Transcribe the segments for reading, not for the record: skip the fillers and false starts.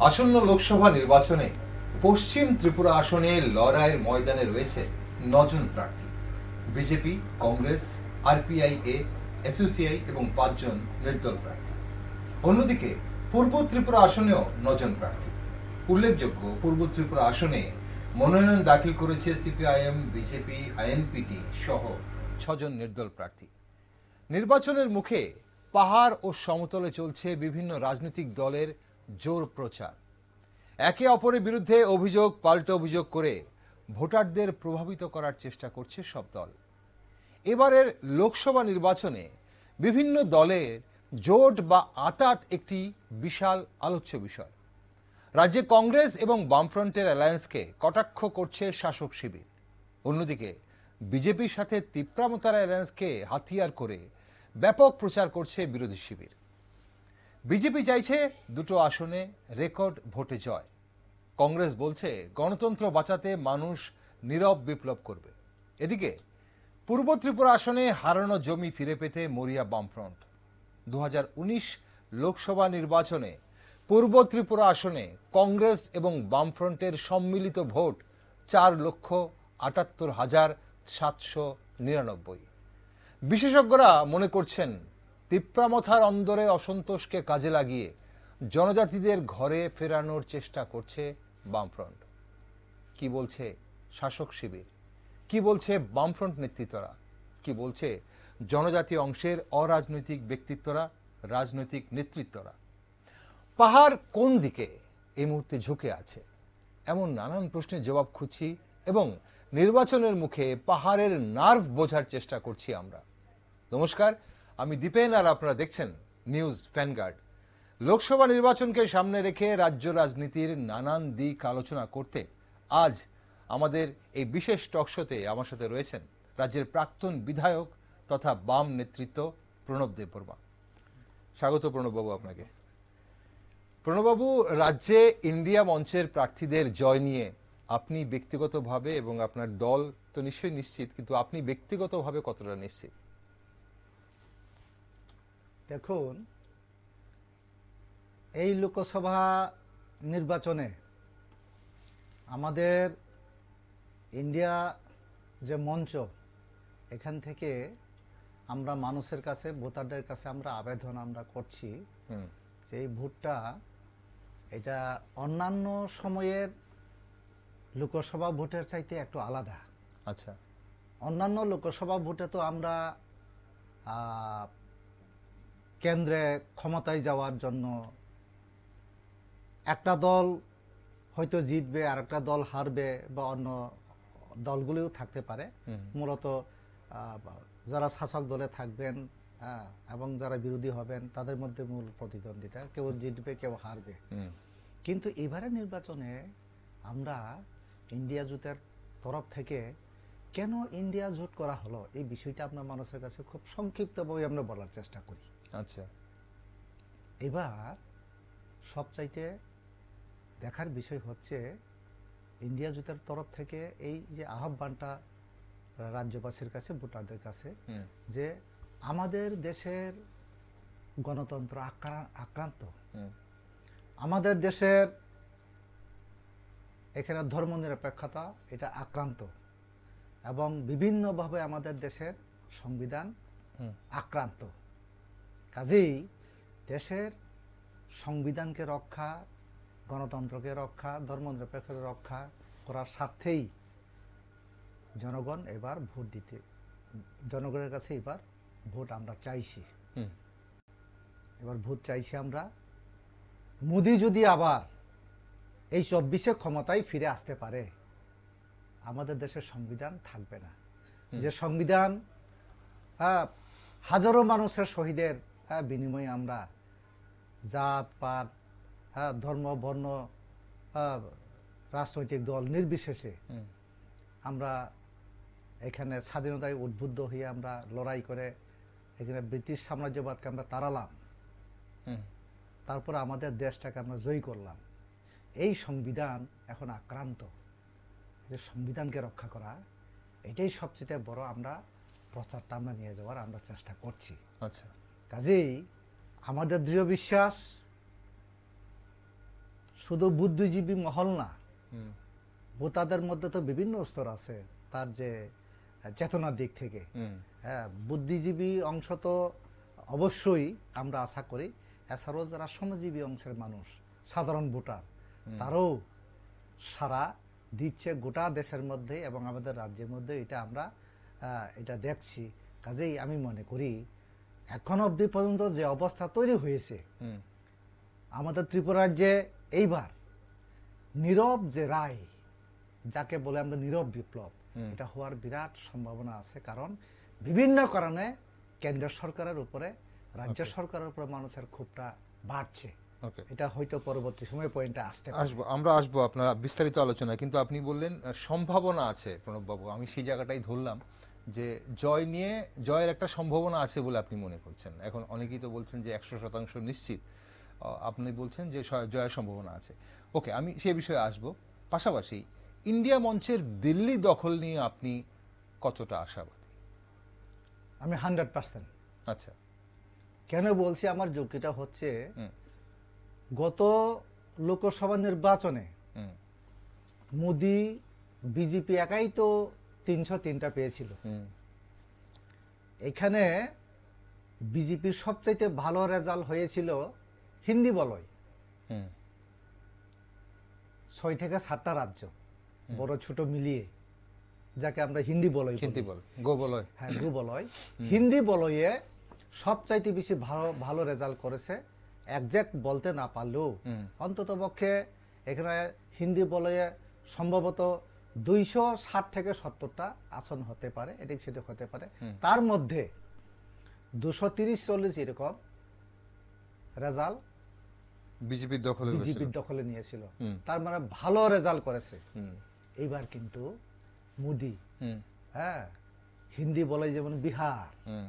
আসন্ন লোকসভা নির্বাচনে পশ্চিম ত্রিপুরা আসনে লড়াইয়ের ময়দানে রয়েছে 9 জন প্রার্থী। বিজেপি, কংগ্রেস, আরপিআইএ, এসইউসিআই এবং 5 জন নির্দল প্রার্থী। অন্যদিকে পূর্ব ত্রিপুরা আসনেও 9 জন প্রার্থী। উল্লেখযোগ্য, পূর্ব ত্রিপুরা আসনে মনোনয়ন দাখিল করেছে সিপিআইএম, বিজেপি, আইএনপিটি সহ 6 জন নির্দল প্রার্থী। নির্বাচনের মুখে পাহাড় ও সমতলে চলছে বিভিন্ন রাজনৈতিক দলের জোর প্রচার। একে অপরের বিরুদ্ধে অভিযোগ পাল্টা অভিযোগ করে ভোটারদের প্রভাবিত করার চেষ্টা করছে সব দল। এবারের লোকসভা নির্বাচনে বিভিন্ন দলের জোট বা আঁতাত একটি বিশাল আলোচ্য বিষয়। রাজ্যে কংগ্রেস এবং বামফ্রন্টের অ্যালায়েন্সকে কটাক্ষ করছে শাসক শিবির। অন্যদিকে বিজেপির সাথে তিপ্রামতার অ্যালায়েন্সকে হাতিয়ার করে ব্যাপক প্রচার করছে বিরোধী শিবির। বিজেপি চাইছে দুটো আসনে রেকর্ড ভোটে জয়। কংগ্রেস বলছে গণতন্ত্র বাঁচাতে মানুষ নীরব বিপ্লব করবে। এদিকে পূর্ব ত্রিপুরা আসনে হারানো জমি ফিরে পেতে মরিয়া বামফ্রন্ট। 2019 লোকসভা নির্বাচনে পূর্ব ত্রিপুরা আসনে কংগ্রেস এবং বামফ্রন্টের সম্মিলিত ভোট 4,78,799। বিশেষজ্ঞরা মনে করছেন তিপ্রামথার অন্দরে অসন্তোষকে কাজে লাগিয়ে জনজাতিদের ঘরে ফেরানোর চেষ্টা করছে বামফ্রন্ট। কি বলছে শাসক শিবির, কি বলছে বামফ্রন্ট নেতৃত্বরা, কি বলছে জনজাতি অংশের অরাজনৈতিক ব্যক্তিত্বরা, রাজনৈতিক নেতৃত্বরা? পাহাড় কোন দিকে এই মুহূর্তে ঝুঁকে আছে, এমন নানান প্রশ্নের জবাব খুঁজছি এবং নির্বাচনের মুখে পাহাড়ের নার্ভ বোঝার চেষ্টা করছি আমরা। নমস্কার, আমি দীপেন আর আপনারা দেখছেন নিউজ ভ্যানগার্ড। লোকসভা নির্বাচনকে সামনে রেখে রাজ্য রাজনীতির নানান দিক আলোচনা করতে আজ আমাদের এই বিশেষ টকশোতে আমার সাথে রয়েছেন রাজ্যের প্রাক্তন বিধায়ক তথা বাম নেতৃত্ব প্রণব দেববর্মা। স্বাগত প্রণববাবু আপনাকে। প্রণববাবু, রাজ্যে ইন্ডিয়া মঞ্চের প্রার্থীদের জয় নিয়ে আপনি ব্যক্তিগতভাবে এবং আপনার দল তো নিশ্চয়ই নিশ্চিত, কিন্তু আপনি ব্যক্তিগতভাবে কতটা নিশ্চিত? দেখুন, এই লোকসভা নির্বাচনে আমাদের ইন্ডিয়া যে মঞ্চ, এখান থেকে আমরা মানুষের কাছে, ভোটারদের কাছে আমরা আবেদন করছি যে এই ভোটটা এটা অন্যান্য সময়ের লোকসভা ভোটের চাইতে একটু আলাদা। আচ্ছা, অন্যান্য লোকসভা ভোটে তো আমরা কেন্দ্রে ক্ষমতায় যাওয়ার জন্য একটা দল হয়তো জিতবে আর একটা দল হারবে বা অন্য দলগুলিও থাকতে পারে। মূলত যারা শাসক দলে থাকবেন এবং যারা বিরোধী হবেন তাদের মধ্যে মূল প্রতিদ্বন্দ্বিতা, কেউ জিতবে কেউ হারবে। কিন্তু এবারে নির্বাচনে আমরা ইন্ডিয়া জোটের তরফ থেকে কেন ইন্ডিয়া জোট করা হলো এই বিষয়টা আপনার মানুষের কাছে খুব সংক্ষিপ্তভাবে আমরা বলার চেষ্টা করি। আচ্ছা, এবার সবচাইতে দেখার বিষয় হচ্ছে ইন্ডিয়া জোটের তরফ থেকে এই যে আহ্বানটা রাজ্যবাসীর কাছে, ভোটারদের কাছে, যে আমাদের দেশের গণতন্ত্র আক্রান্ত, আমাদের দেশের এখানে ধর্মনিরপেক্ষতা এটা আক্রান্ত এবং বিভিন্নভাবে আমাদের দেশের সংবিধান আক্রান্ত। কাজেই দেশের সংবিধানকে রক্ষা, গণতন্ত্রকে রক্ষা, ধর্মনিরপেক্ষতা রক্ষা করার স্বার্থেই জনগণ এবার ভোট দিতে, জনগণের কাছে এবার ভোট আমরা চাইছি। এবার ভোট চাইছি আমরা। মোদি যদি আবার এই 24-এ ক্ষমতায় ফিরে আসতে পারে, আমাদের দেশের সংবিধান থাকবে না। যে সংবিধান হাজারো মানুষের শহীদের বিনিময়ে আমরা জাত পাত, ধর্ম, বর্ণ, রাজনৈতিক দল নির্বিশেষে আমরা এখানে স্বাধীনতায় উদ্বুদ্ধ হয়ে আমরা লড়াই করে এখানে ব্রিটিশ সাম্রাজ্যবাদকে আমরা তাড়ালাম, তারপর আমাদের দেশটাকে আমরা জয়ী করলাম। এই সংবিধান এখন আক্রান্ত। যে সংবিধানকে রক্ষা করা, এটাই সবচেয়ে বড় আমরা প্রচারটা আমরা নিয়ে যাওয়ার আমরা চেষ্টা করছি। আচ্ছা, কাজেই আমাদের দৃঢ় বিশ্বাস শুধু বুদ্ধিজীবী মহল না, হুম, ভোটারদের মধ্যে তো বিভিন্ন স্তর আছে তার যে চেতনার দিক থেকে। হুম, হ্যাঁ, বুদ্ধিজীবী অংশ তো অবশ্যই আমরা আশা করি, এছাড়াও যারা শ্রমজীবী অংশের মানুষ, সাধারণ ভোটার, হুম। তারাও সারা দিচ্ছে গোটা দেশের মধ্যে এবং আমাদের রাজ্যের মধ্যে। এটা আমরা এটা দেখছি। কাজেই আমি মনে করি এখন অবধি পর্যন্ত যে অবস্থা তৈরি হয়েছে, হুম, আমাদের ত্রিপুরা রাজ্যে এইবার নীরব যে রায়, যাকে বলে আমরা নীরব বিপ্লব, হুম। এটা হওয়ার বিরাট সম্ভাবনা আছে। কারণ বিভিন্ন কারণে কেন্দ্র সরকারের উপরে, রাজ্য Okay. সরকারের উপরে মানুষের ক্ষোভটা বাড়ছে। ওকে, এটা হয়তো পরবর্তী সময়ে পয়েন্টে আসতে পারে। আমরা আসবো আপনার বিস্তারিত আলোচনা, কিন্তু আপনি বললেন সম্ভাবনা আছে প্রণববাবু, আমি সেই জায়গাটাই ধরলাম যে জয়ের একটা সম্ভাবনা আছে বলে আপনি মনে করছেন। এখন অনেকেই তো বলছেন যে 100% নিশ্চিত, আপনি বলছেন যে জয়ের সম্ভাবনা আছে। ওকে, আমি সে বিষয়ে আসবো। পাশাপাশি ইন্ডিয়া মঞ্চের দিল্লি দখল নিয়ে আপনি কতটা আশাবাদী? আমি 100%। আচ্ছা। কেন বলছি আমার যুক্তিটা হচ্ছে, হুম, গত লোকসভা নির্বাচনে হুম, মোদি বিজেপি একাই তো 303টা পেয়েছিল। হুম, এখানে বিজেপির সবচাইতে ভালো রেজাল্ট হয়েছিল হিন্দি বলয়, হুম, 6 থেকে 7টা রাজ্য, হুম। বড় ছোট মিলিয়ে, যাকে আমরা হিন্দি বলয় হিন্দি বলি। বল, গো বলয়। হ্যাঁ, গু বলয়। হুম। হিন্দি বলয়ে সবচাইতে বেশি ভালো ভালো রেজাল্ট করেছে। একজ্যাক্ট বলতে না পারলেও হুম, অন্তত পক্ষে এখানে হিন্দি বলয়ে সম্ভবত 260 থেকে 70টা আসন হতে পারে, এদিক সেদিক হতে পারে। হুম। তার মধ্যে 230-40 এরকম রেজাল্ট বিজেপির দখলে হয়েছিল। বিজেপির দখলে নিয়েছিল। হুম, তার মানে ভালো রেজাল্ট করেছে। হুম, এইবার কিন্তু মোদি, হুম, হ্যাঁ, হিন্দি বলে যেমন বিহার, হুম,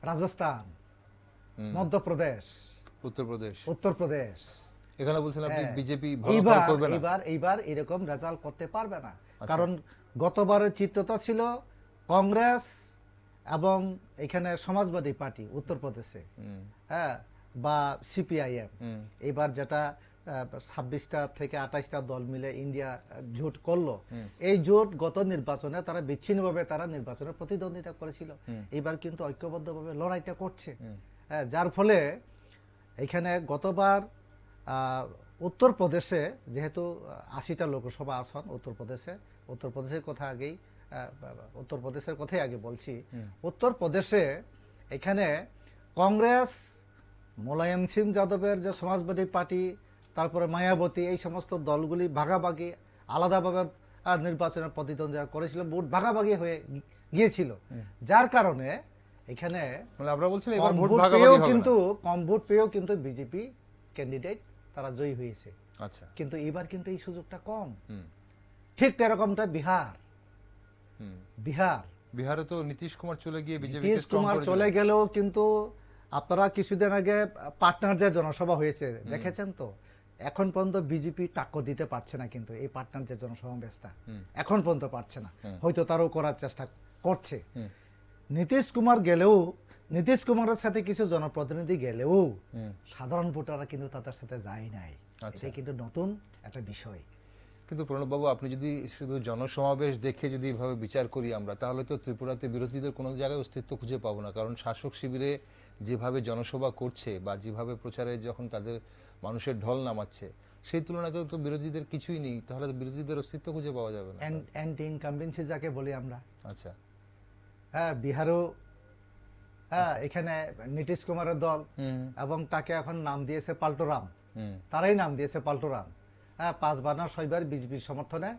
রাজস্থান, হুম। মধ্যপ্রদেশ, উত্তরপ্রদেশ, উত্তরপ্রদেশ, এখানে বলছেন আপনি হ্যাঁ, বিজেপি ভালো ফল করবে না। এইবার এরকম রেজাল্ট করতে পারবে না। আচ্ছা। কারণ গতবারের চিত্রটা ছিল কংগ্রেস এবং এখানে সমাজবাদী পার্টি উত্তরপ্রদেশে, হুম, হ্যাঁ, বা সিপিআইএম। হুম, এবার যেটা 26টা থেকে 28টা দল মিলে ইন্ডিয়া জোট করলো, হুম, এই জোট গত নির্বাচনে তারা বিচ্ছিন্নভাবে তারা নির্বাচনে প্রতিদ্বন্দ্বিতা করেছিল। হুম, এবার কিন্তু ঐক্যবদ্ধভাবে লড়াইটা করছে। হুম, যার ফলে এখানে গতবার উত্তরপ্রদেশে যেহেতু 80টা লোকসভা আসন উত্তরপ্রদেশের কথা আগেই উত্তরপ্রদেশের কথাই আগে বলছি। হুম, উত্তরপ্রদেশে এখানে কংগ্রেস, মোলায়েম সিং যাদবের যে সমাজবাদী পার্টি, তারপরে মায়াবতী, এই সমস্ত দলগুলি ভাগাভাগি আলাদাভাবে নির্বাচনের প্রতিদ্বন্দ্বিতা করেছিল, ভোট ভাগাভাগি হয়ে গিয়েছিল। হুম। যার কারণে এখানে মানে আপনারা বলছেন এবার কম ভোট ভোট ভাগাভাগি পেয়েও হবে না। কিন্তু কম ভোট পেয়েও কিন্তু বিজেপি ক্যান্ডিডেট তারা জয়ী হয়েছে। আচ্ছা। কিন্তু এবার কিন্তু এই সুযোগটা কম। হুম, ঠিক এরকমটা বিহার। হুম। বিহার, বিহারে তো নীতিশ কুমার চলে গিয়ে বিজেপিকে নীতিশ স্ট্রং কুমার করে চলে দিলেন। গেলেও কিন্তু আপনারা কিছুদিন আগে পাটনার যে জনসভা হয়েছে দেখেছেন তো, এখন পর্যন্ত বিজেপি টাক্কর দিতে পারছে না। কিন্তু এই পাটনার যে জনসমাবেশটা হুম, এখন পর্যন্ত পারছে না। হুম, হয়তো তারও করার চেষ্টা করছে। হুম, নীতিশ কুমার গেলেও, নীতিশ কুমারের সাথে কিছু জনপ্রতিনিধি গেলেও হুম। সাধারণ ভোটাররা কিন্তু তাদের সাথে যায় নাই। আচ্ছা। এটাই কিন্তু নতুন একটা বিষয়। কিন্তু প্রণববাবু, আপনি যদি শুধু জনসমাবেশ দেখে যদি এভাবে বিচার করি আমরা, তাহলে তো ত্রিপুরাতে বিরোধীদের কোনো জায়গায় অস্তিত্ব খুঁজে পাবো না। কারণ শাসক শিবিরে যেভাবে জনসভা করছে বা যেভাবে প্রচারে যখন তাদের মানুষের ঢল নামাচ্ছে, সেই তুলনায় তো বিরোধীদের কিছুই নেই। তাহলে তো বিরোধীদের অস্তিত্ব খুঁজে পাওয়া যাবে না। অ্যান্টি ইনকামবেন্সি যাকে বলি আমরা। আচ্ছা। হ্যাঁ, বিহারও, হ্যাঁ, আচ্ছা। এখানে নীতিশ কুমারের দল হুম, এবং তাকে এখন নাম দিয়েছে পাল্টুরাম। হুম, তারাই নাম দিয়েছে পাল্টুরাম। হ্যাঁ, 5বার না 6বার বিজেপির সমর্থনে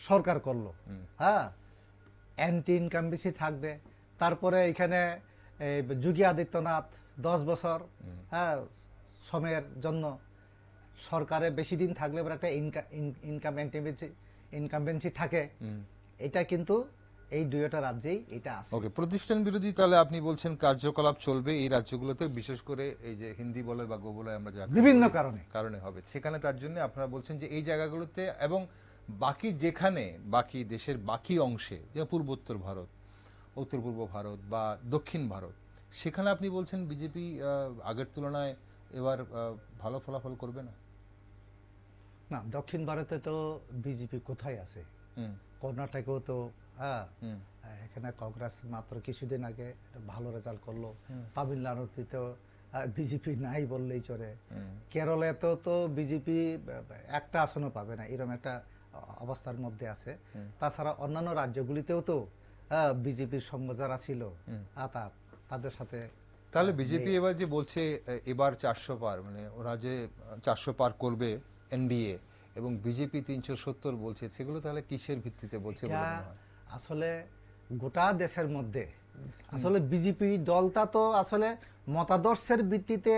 সরকার করলো। হুম, হ্যাঁ, অ্যান্টি ইনকামবেন্সি থাকবে। তারপরে এখানে যোগী আদিত্যনাথ 10 বছর, হুম, হ্যাঁ, সময়ের জন্য সরকারে বেশি দিন থাকলে এবার একটা ইনকামবেন্সি থাকে। হুম। এটা কিন্তু এই দুইটা রাজ্যেই এটা আছে। ওকে, প্রতিষ্ঠান বিরোধী তাহলে আপনি বলছেন কার্যকলাপ চলবে এই রাজ্যগুলোতে, বিশেষ করে এই যে হিন্দি বলে বা গোবলয় আমরা যা বিভিন্ন কারণে। কারণে হবে সেখানে। তার জন্য আপনারা বলছেন যে এই জায়গাগুলোতে এবং বাকি যেখানে বাকি দেশের বাকি অংশে, যেমন পূর্বোত্তর ভারত, উত্তর পূর্ব ভারত বা দক্ষিণ ভারত, সেখানে আপনি বলছেন বিজেপি আগের তুলনায় এবার ভালো ফলাফল করবে না। না, দক্ষিণ ভারতে তো বিজেপি কোথায় আছে? কর্ণাটকেও তো এখানে কংগ্রেস মাত্র কিছুদিন আগে একটা ভালো রেজাল্ট করলো। তামিলনাড়ুতে তো বিজেপি নাই বললেই চলে। কেরলে তো বিজেপি একটা আসনও পাবে না, এরকম একটা অবস্থার মধ্যে আছে। তাছাড়া অন্যান্য রাজ্যগুলিতেও তো বিজেপির সঙ্গ যারা ছিল তাদের সাথে। তাহলে বিজেপি এবার যে বলছে এবার 400 পার, মানে ওরা যে 400 পার করবে এনডিএ, এবং বিজেপি 370 বলছে, সেগুলো তাহলে কিসের ভিত্তিতে বলছে বলে মনে হয়? আসলে গোটা দেশের মধ্যে আসলে বিজেপি দলটা তো আসলে মতাদর্শের ভিত্তিতে,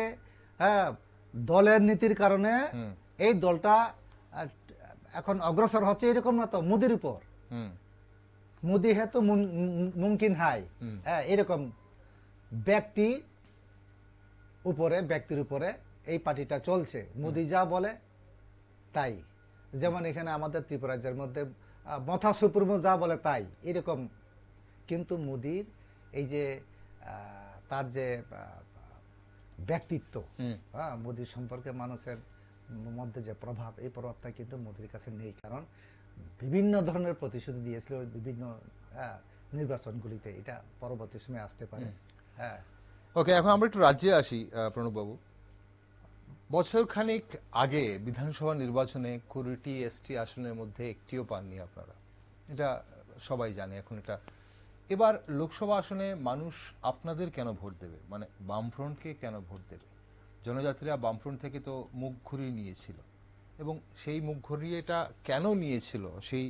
দলের নীতির কারণে এই দলটা এখন অগ্রসর হচ্ছে, এরকম না তো মোদির উপর। মোদি হে তো মুমকিন হাই, এরকম ব্যক্তির উপরে এই পার্টিটা চলছে। মোদি যা বলে তাই। যেমন এখানে আমাদের ত্রিপুরা রাজ্যের মধ্যে মথা সুপ্রিমো যা বলে তাই, এরকম। কিন্তু মোদির এই যে তার যে ব্যক্তিত্ব, মোদির সম্পর্কে মানুষের মধ্যে যে প্রভাব, এই প্রভাবটা কিন্তু মোদির কাছে নেই। কারণ বিভিন্ন ধরনের প্রতিশ্রুতি দিয়েছিল বিভিন্ন নির্বাচনগুলিতে। এটা পরবর্তী সময় আসতে পারে। ওকে, এখন আমরা একটু রাজ্যে আসি প্রণববাবু। বছর খানিক আগে বিধানসভা নির্বাচনে 20টি এসটি আসনের মধ্যে একটিও পাননি আপনারা, এটা সবাই জানে। এখন এটা এবার লোকসভা আসনে মানুষ আপনাদের কেন ভোট দেবে, মানে বামফ্রন্টকে কেন ভোট দেবে? জনজাতিরা বামফ্রন্ট থেকে তো মুখ ঘুরিয়ে নিয়েছিল, এবং সেই মুখ ঘুরিয়েটা কেন নিয়েছিল, সেই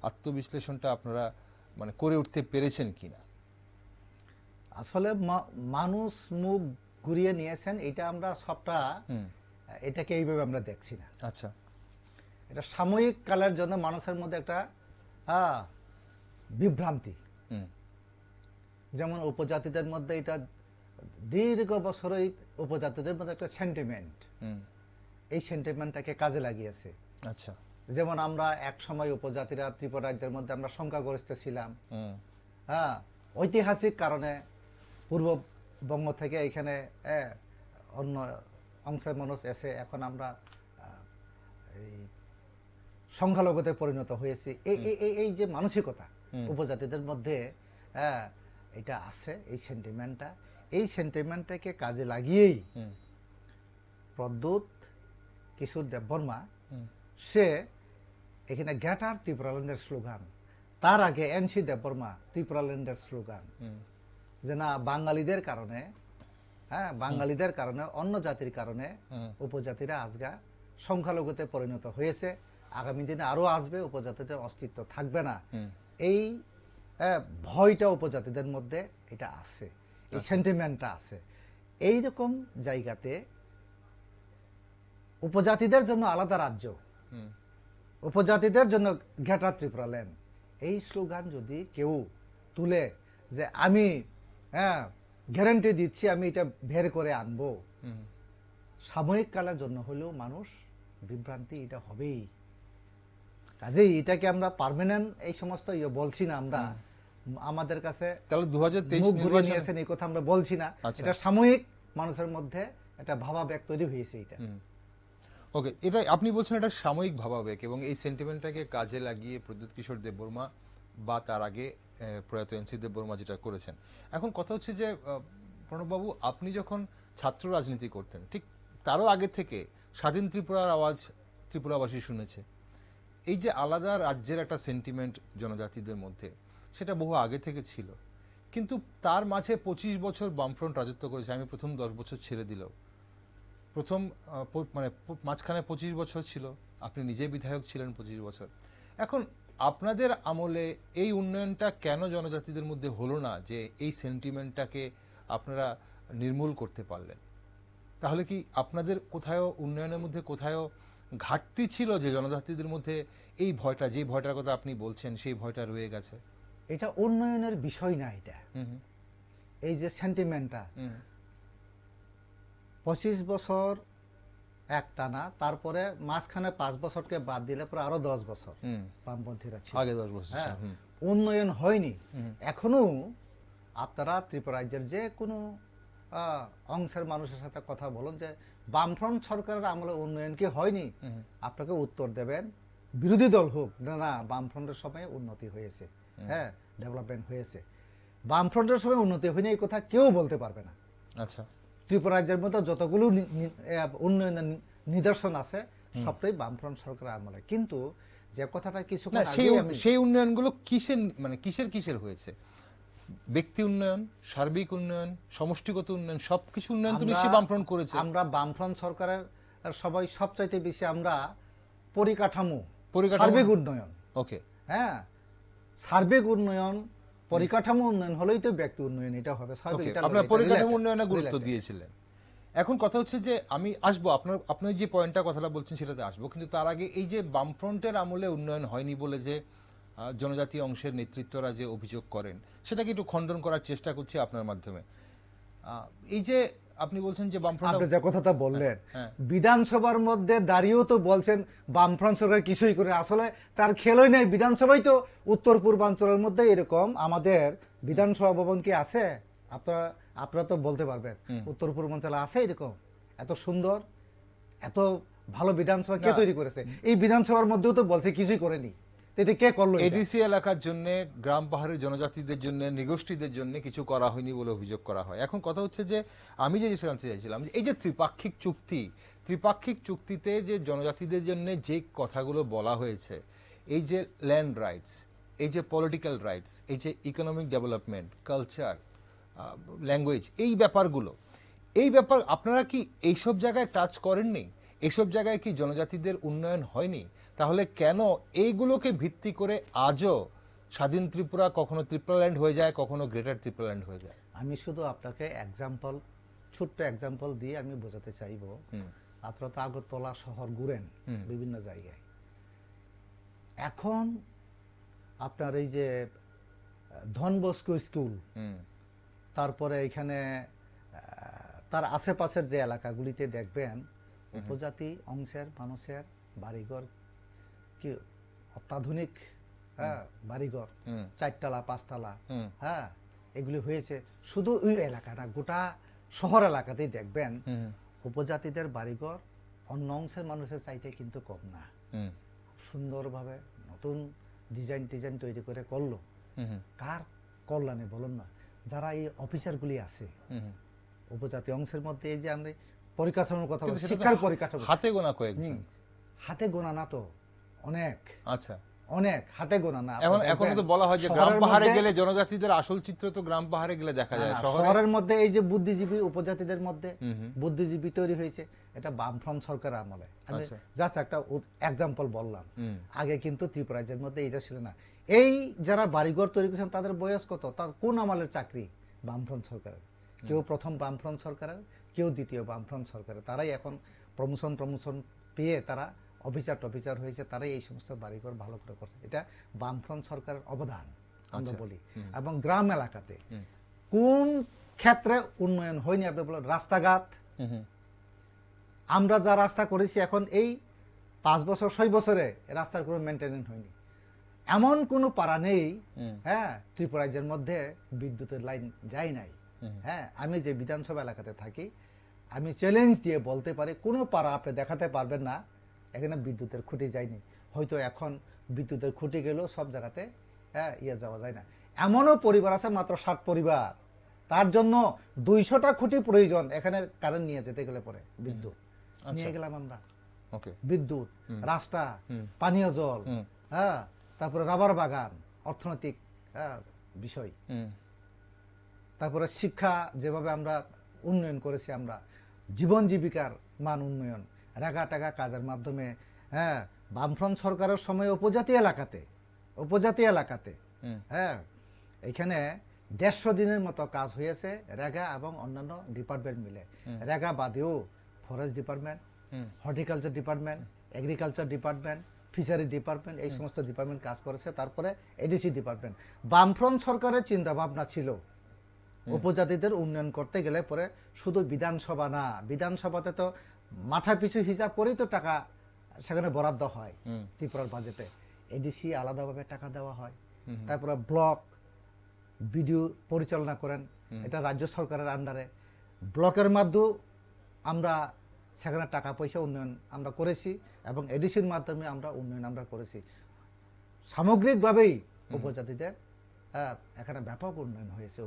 আত্মবিশ্লেষণটা আপনারা মানে করে উঠতে পেরেছেন কিনা? আসলে মানুষ মুখ ঘুরিয়ে নিয়েছেন, এটা আমরা সবটা এটাকে এইভাবে আমরা দেখছি না। আচ্ছা, এটা সাময়িক কালের জন্য মানুষের মধ্যে একটা বিভ্রান্তি। যেমন উপজাতিদের মধ্যে এটা দীর্ঘ বছরই উপজাতিদের মধ্যে একটা সেন্টিমেন্ট, এই সেন্টিমেন্টটাকে কাজে লাগিয়েছে। আচ্ছা, যেমন আমরা এক সময় উপজাতিরা ত্রিপুরা রাজ্যের মধ্যে আমরা সংখ্যাগরিষ্ঠ ছিলাম। ঐতিহাসিক কারণে পূর্ববঙ্গ থেকে এখানে অন্য অংশের মানুষ এসে এখন আমরা এই সংখ্যালঘুতে পরিণত হয়েছি। এই যে মানসিকতা উপজাতিদের মধ্যে এটা আছে, এই সেন্টিমেন্টটাকে কাজে লাগিয়েই প্রদ্যুৎ কিশোর দেববর্মা সে এখানে গ্রেটার ত্রিপুরাল্যান্ডের স্লোগান, তার আগে এনসি দেববর্মা ত্রিপুরাল্যান্ডের স্লোগান, যে না বাঙালিদের কারণে অন্য জাতির কারণে উপজাতিরা আজগা সংখ্যালঘুতে পরিণত হয়েছে, আগামী দিনে আরো আসবে, উপজাতিদের অস্তিত্ব থাকবে না। এই ভয়টা উপজাতিদের মধ্যে এটা আছে, এই সেন্টিমেন্টটা আছে। এইরকম জায়গাতে উপজাতিদের জন্য আলাদা রাজ্য, উপজাতিদের জন্য গ্রেটার ত্রিপুরাল্যান্ড, এই স্লোগান যদি কেউ তুলে যে আমি গ্যারান্টি দিচ্ছি আমি এটা বের করে আনবো, সাময়িক কালের জন্য হলেও মানুষ বিভ্রান্তি এটা হবেই। কাজেই এটাকে আমরা পার্মানেন্ট এই সমস্ত বলছি না আমরা, আমাদের কাছে তাহলে 2023 মুখ ঘুরিয়ে নিয়েছেন এই কথা আমরা বলছি না। এটা সাময়িক মানুষের মধ্যে একটা ভাবাবেগ তৈরি হয়েছে। এটা ওকে, এটা আপনি বলছেন এটা সাময়িক ভাবাবেগ, এবং এই সেন্টিমেন্টটাকে কাজে লাগিয়ে প্রদ্যুৎ কিশোর দেববর্মা বা তার আগে প্রয়াত এনসি দেববর্মা যেটা করেছেন। এখন কথা হচ্ছে যে প্রণববাবু, আপনি যখন ছাত্র রাজনীতি করতেন, ঠিক তারও আগে থেকে স্বাধীন ত্রিপুরার আওয়াজ ত্রিপুরাবাসী শুনেছে। এই যে আলাদা রাজ্যের একটা সেন্টিমেন্ট জনজাতিদের মধ্যে, সেটা বহু আগে থেকে ছিল, কিন্তু তার মাঝে 25 বছর বামফ্রন্ট রাজত্ব করেছে। আমি প্রথম 10 বছর ছেড়ে দিলেও প্রথম মানে মাঝখানে 25 বছর ছিল, আপনি নিজে বিধায়ক ছিলেন 25 বছর। এখন আপনাদের আমলে এই উন্নয়নটা কেন জনজাতিদের মধ্যে হলো না, যে এই সেন্টিমেন্টটাকে আপনারা নির্মূল করতে পারলেন? তাহলে কি আপনাদের কোথাও উন্নয়নের মধ্যে কোথাও ঘাটতি ছিল, যে জনজাতিদের মধ্যে এই ভয়টা, যে ভয়টার কথা আপনি বলছেন, সেই ভয়টা রয়ে গেছে? এটা উন্নয়নের বিষয় না, এটা এই যে সেন্টিমেন্টটা 25 বছর এক টানা, তারপরে মাঝখানে 5 বছরকে বাদ দিলে পরে আরো 10 বছর বামপন্থীরা ছিল, আগে 10 বছর উন্নয়ন হয়নি। এখনো আপনারা ত্রিপুরা রাজ্যের যে কোনো অংশের মানুষের সাথে কথা বলুন, যে বামফ্রন্ট সরকারের আমলে উন্নয়ন কি হয়নি? আপনাকে উত্তর দেবেন বিরোধী দল হোক, না না বামফ্রন্টের সময় উন্নতি হয়েছে, হ্যাঁ ডেভেলপমেন্ট হয়েছে। বামফ্রন্টের সময় উন্নতি হয়নি এই কথা কেউ বলতে পারবে না। আচ্ছা, ত্রিপুরা রাজ্যের মধ্যে যতগুলো উন্নয়নের নিদর্শন আছে সবটাই বামফ্রন্ট সরকারের আমলে। কিন্তু যে কথাটা কিছুক্ষণ আগে সেই উন্নয়নগুলো কিসের হয়েছে? ব্যক্তি উন্নয়ন, সার্বিক উন্নয়ন, সমষ্টিগত উন্নয়ন, সবকিছু উন্নয়ন তো নিশ্চয়ই বামফ্রন্ট করেছে। আমরা বামফ্রন্ট সরকারের সবাই সবচাইতে বেশি আমরা পরিকাঠামো সার্বিক উন্নয়ন, ওকে, হ্যাঁ সার্বিক উন্নয়ন পরিকাঠামো উন্নয়ন হলেই তো ব্যক্তি উন্নয়ন এটা হবে। আপনার পরিকাঠামো উন্নয়নে গুরুত্ব দিয়েছিলেন। এখন কথা হচ্ছে যে আমি আসবো আপনার যে পয়েন্টটা কথাটা বলছেন সেটাতে আসবো, কিন্তু তার আগে এই যে বামফ্রন্টের আমলে উন্নয়ন হয়নি বলে যে জনজাতি অংশের নেতৃত্বরা যে অভিযোগ করেন সেটাকে একটু খণ্ডন করার চেষ্টা করছি আপনার মাধ্যমে। এই যে আপনি বলছেন যে বামফ্রন্ট, আপনি যে কথাটা বললেন বিধানসভার মধ্যে দাঁড়িয়েও তো বলছেন বামফ্রন্ট সরকার কিছুই করে, আসলে তার খেলই নাই। বিধানসভায় তো উত্তর পূর্বাঞ্চলের মধ্যে এরকম আমাদের বিধানসভা ভবন কি আছে? আপনারা তো বলতে পারবেন উত্তর পূর্বাঞ্চলে আছে এরকম এত সুন্দর এত ভালো বিধানসভা কে তৈরি করেছে? এই বিধানসভার মধ্যেও তো বলছে কিছুই করেনি, কে করলো? এডিসি এলাকার জন্য, গ্রাম পাহাড়ের জনজাতিদের জন্য, নৃগোষ্ঠীদের জন্য কিছু করা হয়নি বলে অভিযোগ করা হয়। এখন কথা হচ্ছে যে আমি যে জানতে চাইছিলাম এই যে ত্রিপাক্ষিক চুক্তিতে যে জনজাতিদের জন্য যে কথাগুলো বলা হয়েছে, এই যে ল্যান্ড রাইটস, এই যে পলিটিক্যাল রাইটস, এই যে ইকোনমিক ডেভেলপমেন্ট, কালচার, ল্যাঙ্গুয়েজ, এই ব্যাপার আপনারা কি এইসব জায়গায় টাচ করেননি? এইসব জায়গায় কি জনজাতিদের উন্নয়ন হয়নি? তাহলে কেন এইগুলোকে ভিত্তি করে আজও স্বাধীন ত্রিপুরা কখনো ত্রিপুরাল্যান্ড হয়ে যায়, কখনো গ্রেটার ত্রিপুরাল্যান্ড হয়ে যায়? আমি শুধু আপনাকে ছোট্ট এক্সাম্পল দিয়ে আমি বোঝাতে চাইব। আপনারা তো আগরতলা শহর ঘুরেন বিভিন্ন জায়গায়, এখন আপনার এই যে ধন বস্কো স্কুল, তারপরে এখানে তার আশেপাশের যে এলাকাগুলিতে দেখবেন উপজাতি অংশের মানুষের বাড়িঘর কি অত্যাধুনিক, বাড়িঘর 4 তলা 5 তলা, হ্যাঁ এগুলি হয়েছে। শুধু ওই এলাকা না, গোটা শহর এলাকাতেই দেখবেন উপজাতিদের বাড়িঘর অন্য অংশের মানুষের চাইতে কিন্তু কম না। সুন্দরভাবে নতুন ডিজাইন তৈরি করে করলো। কার কল্যাণে বলুন না? যারা এই অফিসারগুলি আছে উপজাতি অংশের মধ্যে, এই যে আমরা পরিকাঠামোর কথা বলছি, শিক্ষার পরিকাঠামো হাতে গোনা কয়েকজন, হাতে গোনা না তো অনেক, আচ্ছা অনেক হাতে গোনা না। এখন তো বলা হয় যে গ্রাম পাহাড়ে গেলে জনজাতিদের আসল চিত্র তো গ্রাম পাহাড়ে গেলে দেখা যায়। শহরের মধ্যে এই যে বুদ্ধিজীবী উপজাতিদের মধ্যে বুদ্ধিজীবী তৈরি হয়েছে, এটা বামফ্রন্ট সরকারের আমলে। আমি জাস্ট একটা এক্সাম্পল বললাম। আগে কিন্তু ত্রিপুরা রাজ্যের মধ্যে এটা ছিল না। এই যারা বাড়িঘর তৈরি করেছেন তাদের বয়স কত? তার কোন আমলের চাকরি? বামফ্রন্ট সরকারের। কেউ প্রথম বামফ্রন্ট সরকারের, কেউ দ্বিতীয় বামফ্রন্ট সরকারের। তারাই এখন প্রমোশন পেয়ে তারা অফিসার হয়েছে, তারাই এই সমস্ত বাড়িঘর ভালো করে করছে। এটা বামফ্রন্ট সরকারের অবদান আমরা বলি। এবং গ্রাম এলাকাতে কোন ক্ষেত্রে উন্নয়ন হয়নি আপনি বলেন? রাস্তাঘাট, আমরা যা রাস্তা করেছি এখন এই 5 বছর 6 বছরে রাস্তার কোনো মেনটেনেন্স হয়নি। এমন কোনো পাড়া নেই হ্যাঁ ত্রিপুরা রাজ্যের মধ্যে বিদ্যুতের লাইন যায় নাই। হ্যাঁ আমি যে বিধানসভা এলাকাতে থাকি, আমি চ্যালেঞ্জ দিয়ে বলতে পারি কোনো পাড়া আপনি দেখাতে পারবেন না এখানে বিদ্যুতের খুঁটি যায়নি। হয়তো এখন বিদ্যুতের খুঁটি গেলেও সব জায়গাতে যাওয়া যায় না। এমনও পরিবার আছে মাত্র 60 পরিবার, তার জন্য 200টা খুঁটি প্রয়োজন এখানে কারেন্ট নিয়ে যেতে গেলে পরে। বিদ্যুৎ নিয়ে গেলাম আমরা, বিদ্যুৎ, রাস্তা, পানীয় জল, হ্যাঁ তারপরে রাবার বাগান, অর্থনৈতিক বিষয়, তারপরে শিক্ষা যেভাবে আমরা উন্নয়ন করেছি, আমরা জীবন জীবিকার মান উন্নয়ন, রেগা টাকা কাজের মাধ্যমে। হ্যাঁ বামফ্রন্ট সরকারের সময় উপজাতি এলাকাতে হ্যাঁ এখানে 150 দিনের মতো কাজ হয়েছে রেগা এবং অন্যান্য ডিপার্টমেন্ট মিলে। রেগা বাদেও forest department, horticulture department, agriculture department, fishery department, এই সমস্ত ডিপার্টমেন্ট কাজ করেছে। তারপরে এডিসি ডিপার্টমেন্ট। বামফ্রন্ট সরকারের চিন্তা ভাবনা ছিল উপজাতিদের উন্নয়ন করতে গেলে পরে শুধু বিধানসভা না, বিধানসভাতে তো মাথা পিছু হিসাব করেই তো টাকা সেখানে বরাদ্দ হয় ত্রিপুরার বাজেটে। এডিসি আলাদাভাবে টাকা দেওয়া হয়। তারপরে ব্লক বিডিও পরিচালনা করেন, এটা রাজ্য সরকারের আন্ডারে। ব্লকের মাধ্যমে আমরা সেখানে টাকা পয়সা উন্নয়ন আমরা করেছি এবং এডিসির মাধ্যমে আমরা উন্নয়ন আমরা করেছি। সামগ্রিকভাবেই উপজাতিদের এখানে ব্যাপক উন্নয়ন হয়েছে।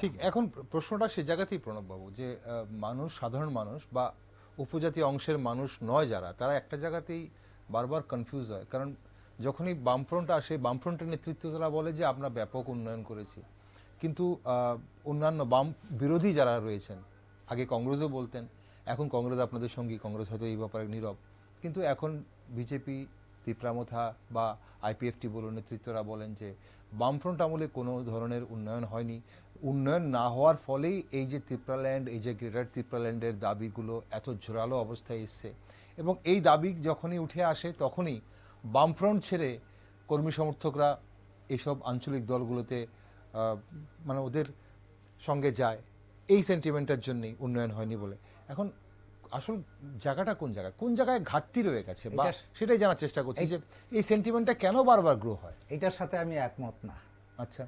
ঠিক, এখন প্রশ্নটা সে জায়গাতেই প্রণববাবু, যে মানুষ, সাধারণ মানুষ বা উপজাতি অংশের মানুষ নয় যারা, তারা একটা জায়গাতেই বারবার কনফিউজ হয়। কারণ যখনই বামফ্রন্ট আসে, বামফ্রন্টের নেতৃত্ব তারা বলে যে আমরা ব্যাপক উন্নয়ন করেছি, কিন্তু অন্যান্য বাম বিরোধী যারা রয়েছেন, আগে কংগ্রেসও বলতেন, এখন কংগ্রেস আপনাদের সঙ্গী, কংগ্রেস হয়তো এই ব্যাপারে নীরব, কিন্তু এখন বিজেপি, তিপ্রামথা বা আইপিএফটি বলুন, নেতৃত্বরা বলেন যে বামফ্রন্ট আমলে কোনো ধরনের উন্নয়ন হয়নি। উন্নয়ন না হওয়ার ফলেই এই যে ত্রিপুরাল্যান্ড, এই যে গ্রেটার ত্রিপুরাল্যান্ডের দাবিগুলো এত জোরালো অবস্থায় এসছে, এবং এই দাবি যখনই উঠে আসে তখনই বামফ্রন্ট ছেড়ে কর্মী সমর্থকরা এইসব আঞ্চলিক দলগুলোতে মানে ওদের সঙ্গে যায়, এই সেন্টিমেন্টের জন্যই উন্নয়ন হয়নি বলে। এখন আসল জায়গাটা কোন জায়গায় ঘাটতি রয়ে গেছে, বা সেটাই জানার চেষ্টা করছি যে এই সেন্টিমেন্টটা কেন বারবার গ্রো হয়। এটার সাথে আমি একমত না। আচ্ছা,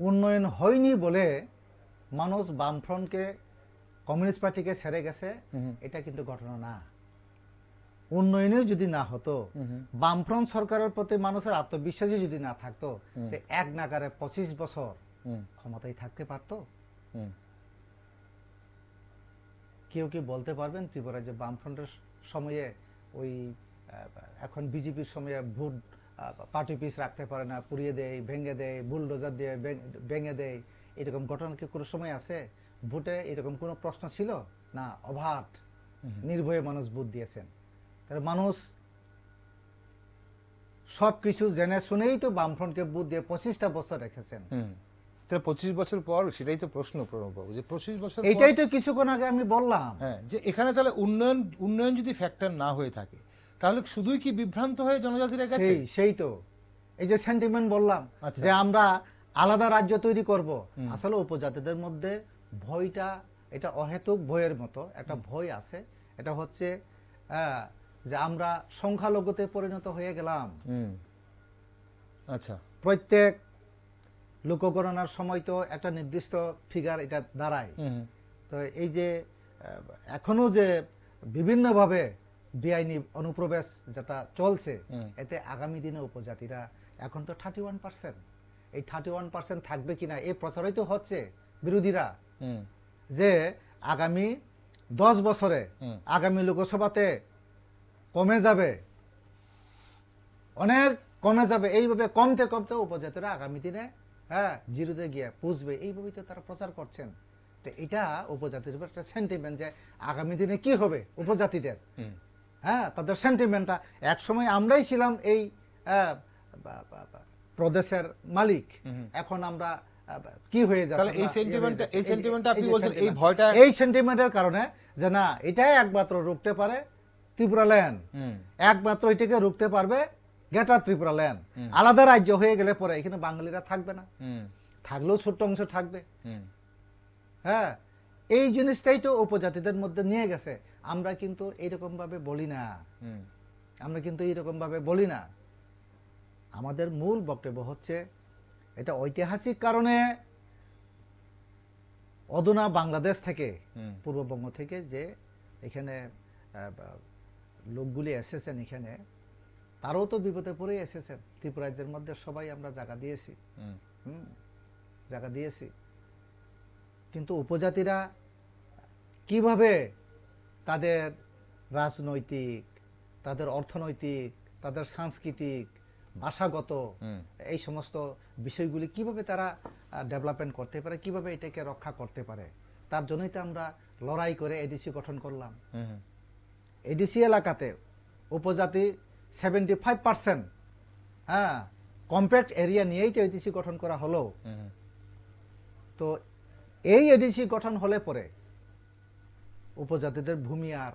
উন্নয়ন হয়নি বলে মানুষ বামফ্রন্টকে, কমিউনিস্ট পার্টিকে ছেড়ে গেছে, এটা কিন্তু ঘটনা না। উন্নয়নে যদি না হতো, বামফ্রন্ট সরকারের প্রতি মানুষের আত্মবিশ্বাসী যদি না থাকতো, এক নাগারে 25 বছর ক্ষমতায় থাকতে পারতো? কেউ কি বলতে পারবেন ত্রিপুরায় যে বামফ্রন্টের সময়ে ওই এখন বিজেপির সময়ে ভোট পার্টি পিস রাখতে পারে না, পুড়িয়ে দেয়, ভেঙে দেয়, বুলডোজার দিয়ে ভেঙে দেয়, এরকম ঘটনা কি কোনো সময় আছে? ভোটে এরকম কোনো প্রশ্ন ছিল না? অবাধ নির্ভয়ে মানুষ ভোট দিয়েছেন। তাহলে মানুষ সবকিছু জেনে শুনেই তো বামফ্রন্টকে ভোট দিয়ে 25টা বছর রেখেছেন। 25 বছর পর, সেটাই তো প্রশ্ন প্রণববাবু, যে 25 বছর, এটাই তো কিছুক্ষণ আগে আমি বললাম। হ্যাঁ, যে এখানে তাহলে উন্নয়ন যদি ফ্যাক্টর না হয়ে থাকে, তাহলে শুধুই কি বিভ্রান্ত হয়ে জনজাতিরা গেছে? সেই তো এই যে সেন্টিমেন্ট বললাম যে আমরা আলাদা রাজ্য তৈরি করব, আসলে উপজাতিদের মধ্যে ভয়টা, এটা অহেতুক ভয়ের মতো একটা ভয় আছে। এটা হচ্ছে যে আমরা সংখ্যালঘুতে পরিণত হয়ে গেলাম। আচ্ছা, প্রত্যেক লোকগণনার সময় তো একটা নির্দিষ্ট ফিগার এটা দাঁড়ায়। তো এই যে এখনো যে বিভিন্নভাবে বেআইনি অনুপ্রবেশ যেটা চলছে, এতে আগামী দিনে উপজাতিরা এখন তো 31%, এই 31% থাকবে কিনা এই প্রচারই তো হচ্ছে বিরোধীরা, যে আগামী 10 বছরে আগামী লোকসভাতে কমে যাবে, অনেক কমে যাবে। এইভাবে কমতে কমতে উপজাতিরা আগামী দিনে জিরোতে গিয়ে পুষবে, এইভাবেই তো তারা প্রচার করছেন। এটা উপজাতির উপর একটা সেন্টিমেন্ট যে আগামী দিনে কি হবে উপজাতিদের, তাদের সেন্টিমেন্টটা। এক সময় আমরাই ছিলাম এই প্রদেশের মালিক, এখন আমরা কি হয়ে যাচ্ছে? এই সেন্টিমেন্টের কারণে যে না, এটাই একমাত্র রুখতে পারে ত্রিপুরাল্যান্ড, একমাত্র এটাকে রুখতে পারবে গ্রেটার ত্রিপুরাল্যান্ড। আলাদা রাজ্য হয়ে গেলে পরে এখানে বাঙালিরা থাকবে না, থাকলেও ছোট্ট অংশ থাকবে। এই জিনিসটাই তো উপজাতিদের মধ্যে নিয়ে গেছে। আমরা কিন্তু এইরকম ভাবে বলি না, আমাদের মূল বক্তব্য হচ্ছে এটা ঐতিহাসিক কারণে অধুনা বাংলাদেশ থেকে, পূর্ববঙ্গ থেকে যে এখানে লোকগুলি এসেছেন, এখানে তারাও তো বিপদে পড়ে এসেছেন। ত্রিপুরাজ্যের মধ্যে সবাই আমরা জায়গা দিয়েছি, কিন্তু উপজাতিরা কিভাবে তাদের রাজনৈতিক, তাদের অর্থনৈতিক, তাদের সাংস্কৃতিক, ভাষাগত এই সমস্ত বিষয়গুলি কিভাবে তারা ডেভেলপমেন্ট করতে পারে, কিভাবে এটাকে রক্ষা করতে পারে, তার জন্যই তো আমরা লড়াই করে এডিসি গঠন করলাম। এডিসি এলাকাতে উপজাতি 75%, কম্প্যাক্ট এরিয়া নিয়েই তো এডিসি গঠন করা হলো। তো এই এডিসি গঠন হলে পরে উপজাতিদের ভূমি আর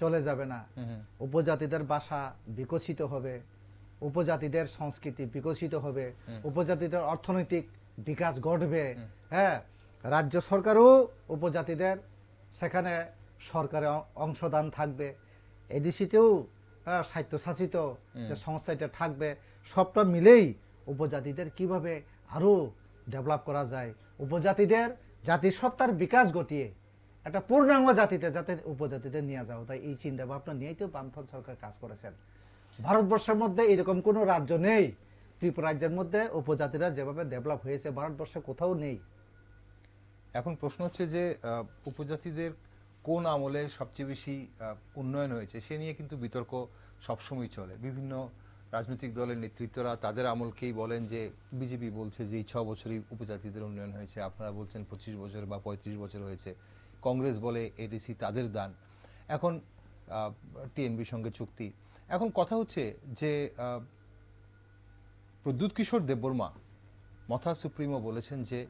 চলে যাবে না, উপজাতিদের ভাষা বিকশিত হবে, উপজাতিদের সংস্কৃতি বিকশিত হবে, উপজাতিদের অর্থনৈতিক বিকাশ ঘটবে। রাজ্য সরকারও উপজাতিদের সেখানে সরকারের অংশদান থাকবে, এডিসিতেও স্বায়ত্তশাসিত যে সংস্থাটা থাকবে। সবটা মিলেই উপজাতিদের কিভাবে আরো ডেভেলপ করা যায়, উপজাতিদের জাতিসত্তার বিকাশ ঘটিয়ে একটা পূর্ণাঙ্গ জাতিতে যাতে উপজাতিতে নিয়ে যাও, তাই এই চিন্তা ভাবনা নিয়েই তো বামফ্রন্ট সরকার কাজ করেছেন। ভারতবর্ষের মধ্যে এরকম কোন রাজ্য নেই, ত্রিপুরা রাজ্যের মধ্যে উপজাতিরা যেভাবে ডেভেলপ হয়েছে ভারতবর্ষে কোথাও নেই। এখন প্রশ্ন হচ্ছে যে উপজাতিদের কোন আমলে সবচেয়ে বেশি উন্নয়ন হয়েছে সে নিয়ে কিন্তু বিতর্ক সবসময় চলে। বিভিন্ন রাজনৈতিক দলের নেতৃত্বরা তাদের আমলকেই বলেন যে বিজেপি বলছে যে এই 6 বছরই উপজাতিদের উন্নয়ন হয়েছে, আপনারা বলছেন 25 বছর বা 35 বছর হয়েছে, কংগ্রেস বলে এডিসি তাদের দান, এখন টিএনবির সঙ্গে চুক্তি। এখন কথা হচ্ছে যে প্রদ্যুৎ কিশোর দেববর্মা মথা সুপ্রিমো বলেছেন যে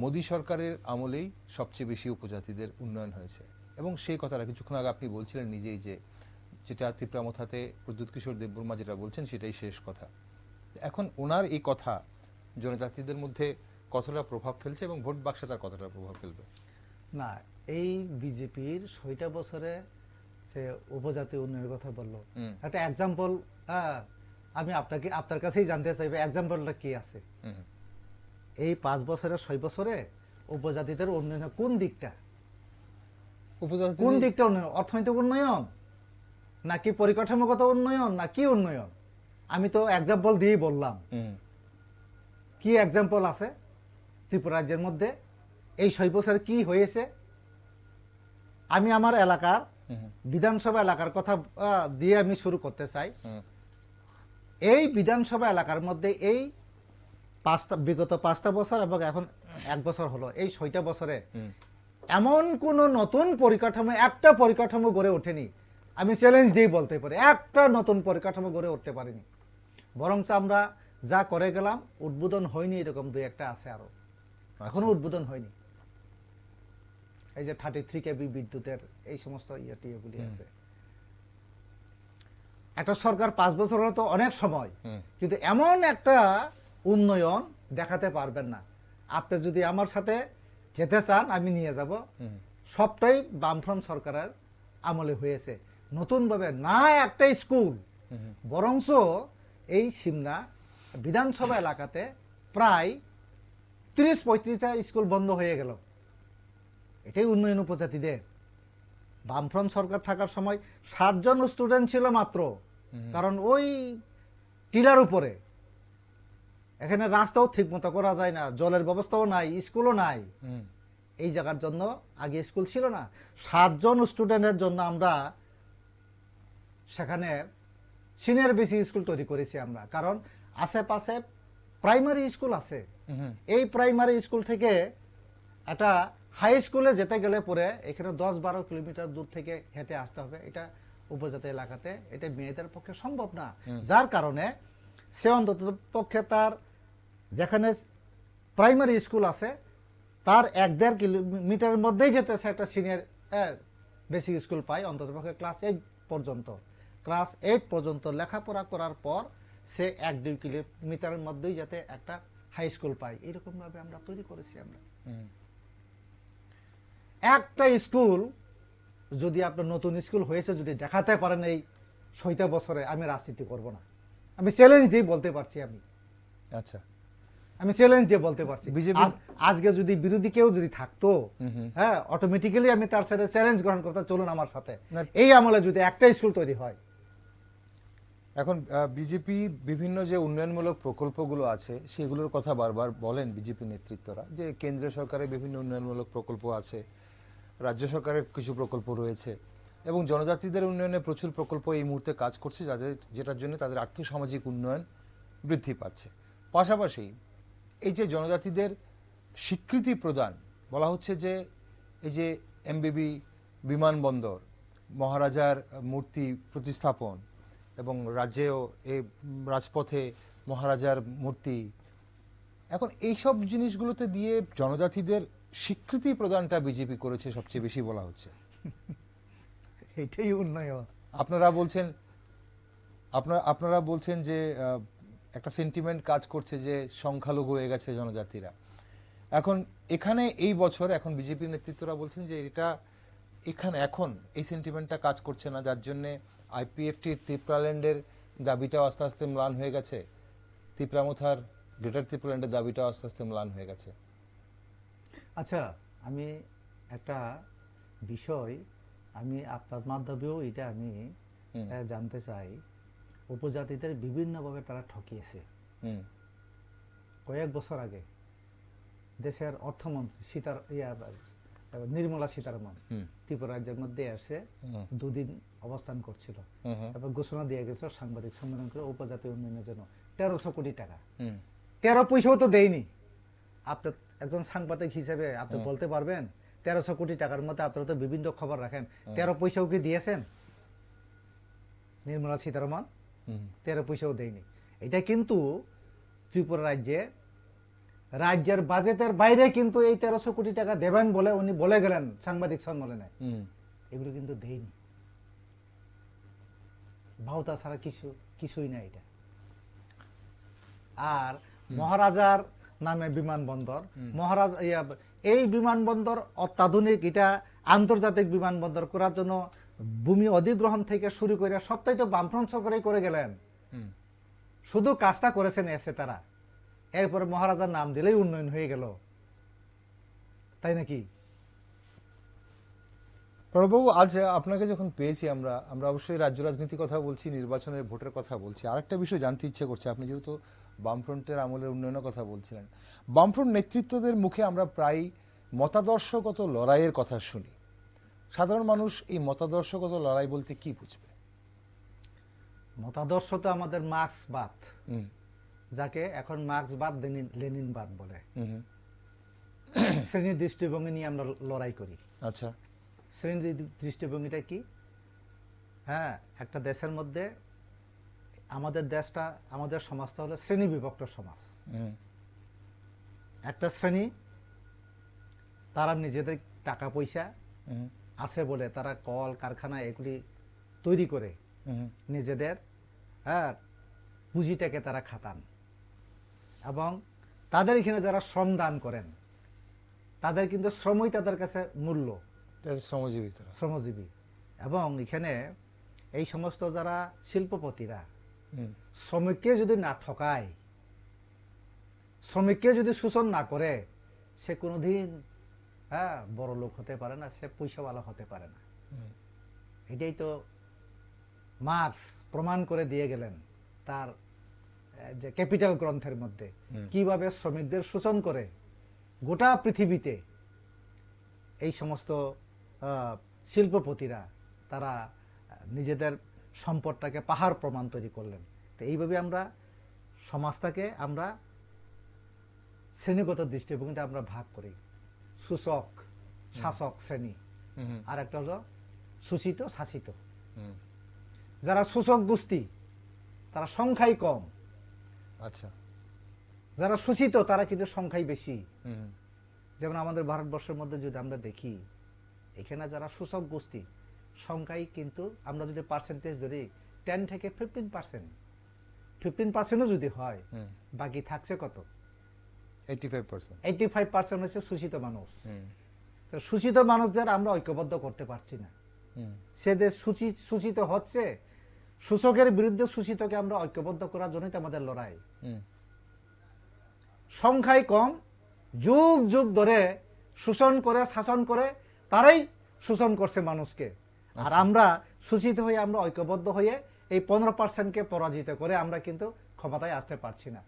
মোদী সরকারের আমলেই সবচেয়ে বেশি উপজাতিদের উন্নয়ন হয়েছে, এবং সেই কথাটা কিছুক্ষণ আগে আপনি বলছিলেন নিজেই যে যেটা ত্রিপুরা মথাতে প্রদ্যুৎ কিশোর দেববর্মা যেটা বলছেন সেটাই শেষ কথা। এখন ওনার এই কথা জনজাতিদের মধ্যে কতটা প্রভাব ফেলছে এবং ভোট বাক্সে তার কতটা প্রভাব ফেলবে? না, এই বিজেপির 6টা বছরে সে উপজাতি উন্নয়নের কথা বললো, একটা এক্সাম্পল আমি আপনার কাছেই জানতে চাইবে, এক্সাম্পলটা কি আছে এই 5 বছরে 6 বছরে উপজাতিদের উন্নয়নের কোন দিকটা? কোন দিকটা উন্নয়ন? অর্থনৈতিক উন্নয়ন নাকি পরিকাঠামোগত উন্নয়ন না কি উন্নয়ন? আমি তো এক্সাম্পল দিয়েই বললাম। কি এক্সাম্পল আছে ত্রিপুরা রাজ্যের মধ্যে এই 6 বছরে কি হয়েছে? আমি আমার এলাকার বিধানসভা এলাকার কথা দিয়ে আমি শুরু করতে চাই। এই বিধানসভা এলাকার মধ্যে এই বিগত 5টা বছর এবং এখন 1 বছর হলো, এই 6টা বছরে এমন কোন নতুন পরিকাঠামো, একটা পরিকাঠামো গড়ে ওঠেনি। আমি চ্যালেঞ্জ দিয়ে বলতে পারি একটা নতুন পরিকাঠামো গড়ে উঠতে পারিনি। বরং আমরা যা করে গেলাম উদ্বোধন হয়নি, এরকম 2-1টা আছে আরো, এখনো উদ্বোধন হয়নি। এই যে 33 কেবি বিদ্যুতের এই সমস্ত ইয়েগুলি আছে। একটা সরকার 5 বছর হলো তো অনেক সময়, কিন্তু এমন একটা উন্নয়ন দেখাতে পারবেন না। আপনি যদি আমার সাথে যেতে চান আমি নিয়ে যাব। সবটাই বামফ্রন্ট সরকারের আমলে হয়েছে। নতুন ভাবে না একটা স্কুল, বরংস এই সিমনা বিধানসভা এলাকাতে প্রায় 30-35টা স্কুল বন্ধ হয়ে গেল। এটাই উন্নয়ন উপজাতিদের। বামফ্রন্ট সরকার থাকার সময় 7 জন স্টুডেন্ট ছিল মাত্র, কারণ ওই টিলার উপরে। এখানে রাস্তাও ঠিক মতো করা যায় না, জলের ব্যবস্থাও নাই, স্কুলও নাই। এই জায়গার জন্য আগে স্কুল ছিল না। 7 জন স্টুডেন্টের জন্য আমরা সেখানে সিনিয়র বেসি স্কুল তৈরি করেছি আমরা, কারণ আশেপাশে প্রাইমারি স্কুল আছে। এই প্রাইমারি স্কুল থেকে একটা হাই স্কুলে যেতে গেলে পরে এখানে 10-12 কিলোমিটার দূর থেকে হেঁটে আসতে হবে। এটা উপজাতি এলাকাতে এটা মেয়েদের পক্ষে সম্ভব না। যার কারণে সে অন্তত পক্ষে তার যেখানে প্রাইমারি স্কুল আছে তার 1-1.5 কিলোমিটারের মধ্যেই যেতেছে একটা সিনিয়র বেসিক স্কুল পায়, অন্তত পক্ষে ক্লাস 8 পর্যন্ত। ক্লাস 8 পর্যন্ত লেখাপড়া করার পর সে 1-2 কিলোমিটারের মধ্যেই যাতে একটা হাই স্কুল পায়, এরকম ভাবে আমরা তৈরি করেছি। আমরা একটা স্কুল যদি আপনার নতুন স্কুল হয়েছে যদি দেখাতে পারেন এই 6টা বছরে, আমি রাজনীতি করব না। আমি চ্যালেঞ্জ দিয়ে বলতে পারছি। আমি চ্যালেঞ্জ দিয়ে বলতে পারছি। আজকে যদি বিরোধী কেউ যদি থাকতো, হ্যাঁ, অটোমেটিক্যালি আমি তার সাথে চ্যালেঞ্জ গ্রহণ করতে, চলুন আমার সাথে এই আমলে যদি একটা স্কুল তৈরি হয়। এখন বিজেপি বিভিন্ন যে উন্নয়নমূলক প্রকল্পগুলো আছে সেগুলোর কথা বারবার বলেন বিজেপি নেতৃত্বরা, যে কেন্দ্রীয় সরকারের বিভিন্ন উন্নয়নমূলক প্রকল্প আছে, রাজ্য সরকারের কিছু প্রকল্প রয়েছে, এবং জনজাতিদের উন্নয়নে প্রচুর প্রকল্প এই মুহূর্তে কাজ করছে, যেটার জন্য তাদের আর্থিক সামাজিক উন্নয়ন বৃদ্ধি পাচ্ছে। পাশাপাশি এই যে জনজাতিদের স্বীকৃতি প্রদান, বলা হচ্ছে যে এই যে এমবিবি বিমানবন্দর, মহারাজার মূর্তি প্রতিস্থাপন, এবং রাজ্যেও এই রাজপথে মহারাজার মূর্তি, এখন এইসব জিনিসগুলোতে দিয়ে জনজাতিদের স্বীকৃতি প্রদানটা বিজেপি করেছে সবচেয়ে বেশি বলা হচ্ছে। এটাই উন্নয়ন। আপনারা বলছেন যে একটা সেন্টিমেন্ট কাজ করছে যে সংখ্যালঘু হয়ে গেছে জনজাতিরা। এখন এখানে এই বছর এখন বিজেপি নেতৃত্বরা বলছেন যে এটা এখানে এখন এই সেন্টিমেন্টটা কাজ করছে না, যার জন্য আইপিএফটি ত্রিপুরাল্যান্ডের দাবিটাও আস্তে আস্তে ম্লান হয়ে গেছে, ত্রিপুরামথার গ্রেটার ত্রিপুরাল্যান্ডের দাবিটাও আস্তে আস্তে ম্লান হয়ে গেছে। আচ্ছা, আমি একটা বিষয় আমি আপনার মাধ্যমেও এটা আমি জানতে চাই। উপজাতিদের বিভিন্নভাবে তারা ঠকিয়েছে। কয়েক বছর আগে দেশের অর্থমন্ত্রী নির্মলা সীতারামন ত্রিপুরা রাজ্যের মধ্যে এসে দুদিন অবস্থান করছিল এবং ঘোষণা দিয়ে গেছিল সাংবাদিক সম্মেলন করে উপজাতি উন্নয়নের জন্য 1300 কোটি টাকা। 13 পয়সাও তো দেয়নি। আপনি একজন সাংবাদিক হিসেবে আপনি বলতে পারবেন 1300 কোটি টাকার মধ্যে আপনারা তো বিভিন্ন খবর রাখেন, 13 পয়সাও কি দিয়েছেন নির্মলা সীতারামন? 13 পয়সাও দেয়নি। এটা কিন্তু ত্রিপুরা রাজ্যের বাজেটের বাইরে কিন্তু এই 1300 কোটি টাকা দেবেন বলে উনি বলে গেলেন সাংবাদিক সম্মেলনে। এগুলো কিন্তু দেয়নি। ভাওতা ছাড়া কিছুই না এটা। আর মহারাজার নামে বিমানবন্দর, এই বিমানবন্দর অত্যাধুনিক, এটা আন্তর্জাতিক বিমানবন্দর করার জন্য ভূমি অধিগ্রহণ থেকে শুরু করে সবটাই তো বামফ্রন্ট সরকারই করে গেলেন। শুধু কাজটা করেছেন এসে তারা, এরপরে মহারাজার নাম দিলেই উন্নয়ন হয়ে গেল, তাই নাকি? প্রণববাবু, আজ আপনাকে যখন পেয়েছি আমরা অবশ্যই রাজ্য রাজনীতির কথা বলছি, নির্বাচনের ভোটের কথা বলছি। আরেকটা বিষয় জানতে ইচ্ছে করছে, আপনি যেহেতু বামফ্রন্টের আমলের উন্নয়নের কথা বলছিলেন, বামফ্রন্ট নেতৃত্বদের মুখে আমরা প্রায় মতাদর্শগত লড়াইয়ের কথা শুনি। সাধারণ মানুষ এই মতাদর্শগত লড়াই বলতে কি বুঝবে? মতাদর্শ তো আমাদের মার্ক্সবাদ, যাকে এখন মার্ক্সবাদ লেনিনবাদ বলে। শ্রেণী দৃষ্টিভঙ্গি নিয়ে আমরা লড়াই করি। আচ্ছা, শ্রেণী দৃষ্টিভঙ্গিটা কি? হ্যাঁ, একটা দেশের মধ্যে আমাদের সমাজটা হলো শ্রেণী বিভক্ত সমাজ। একটা শ্রেণী তারা নিজেদের টাকা পয়সা আছে বলে তারা কল কারখানা এগুলি তৈরি করে নিজেদের পুঁজিটাকে তারা খাটান, এবং তাদের এখানে যারা শ্রম দান করেন তাদের কিন্তু শ্রমই তাদের কাছে মূল্য, শ্রমজীবী। এবং এখানে এই সমস্ত যারা শিল্পপতিরা শ্রমিককে যদি না ঠকায়, শ্রমিককে যদি শোষণ না করে, সে কোনোদিন বড় লোক হতে পারে না, সে পয়সাওয়ালা হতে পারে না। এটাই তো মার্ক্স প্রমাণ করে দিয়ে গেলেন তার যে ক্যাপিটাল গ্রন্থের মধ্যে, কিভাবে শ্রমিকদের শোষণ করে গোটা পৃথিবীতে এই সমস্ত শিল্পপতিরা তারা নিজেদের সম্পদটাকে পাহাড় প্রমাণ তৈরি করলেন। তো এইভাবে আমরা সমাজটাকে আমরা শ্রেণীগত দৃষ্টিভঙ্গিটা আমরা ভাগ করি। শোষক শাসক শ্রেণী, আর একটা হলো শোষিত শাসিত। যারা শোষক গোষ্ঠী তারা সংখ্যাই কম, আচ্ছা, যারা শোষিত তারা কিন্তু সংখ্যাই বেশি। যেমন আমাদের ভারতবর্ষের মধ্যে যদি আমরা দেখি, এখানে যারা শোষক গোষ্ঠী সংখ্যাই কিন্তু আমরা যদি পার্সেন্টেজ ধরি 10 থেকে 15% যদি হয়, বাকি থাকছে কত? 85% হচ্ছে শোষিত মানুষ। তো শোষিত মানুষদের আমরা ঐক্যবদ্ধ করতে পারছি না। সেদের শোষিত হচ্ছে, শোষকের বিরুদ্ধে শোষিতকে আমরা ঐক্যবদ্ধ করার জন্যই তো আমাদের লড়াই। সংখ্যায় কম, যুগ যুগ ধরে শোষণ করে শাসন করে তারাই শোষণ করছে মানুষকে। আর আমরা শোষিত হয়ে আমরা ঐক্যবদ্ধ হয়ে এই 15%কে পরাজিত করে আমরা কিন্তু ক্ষমতায় আসতে পারছি না।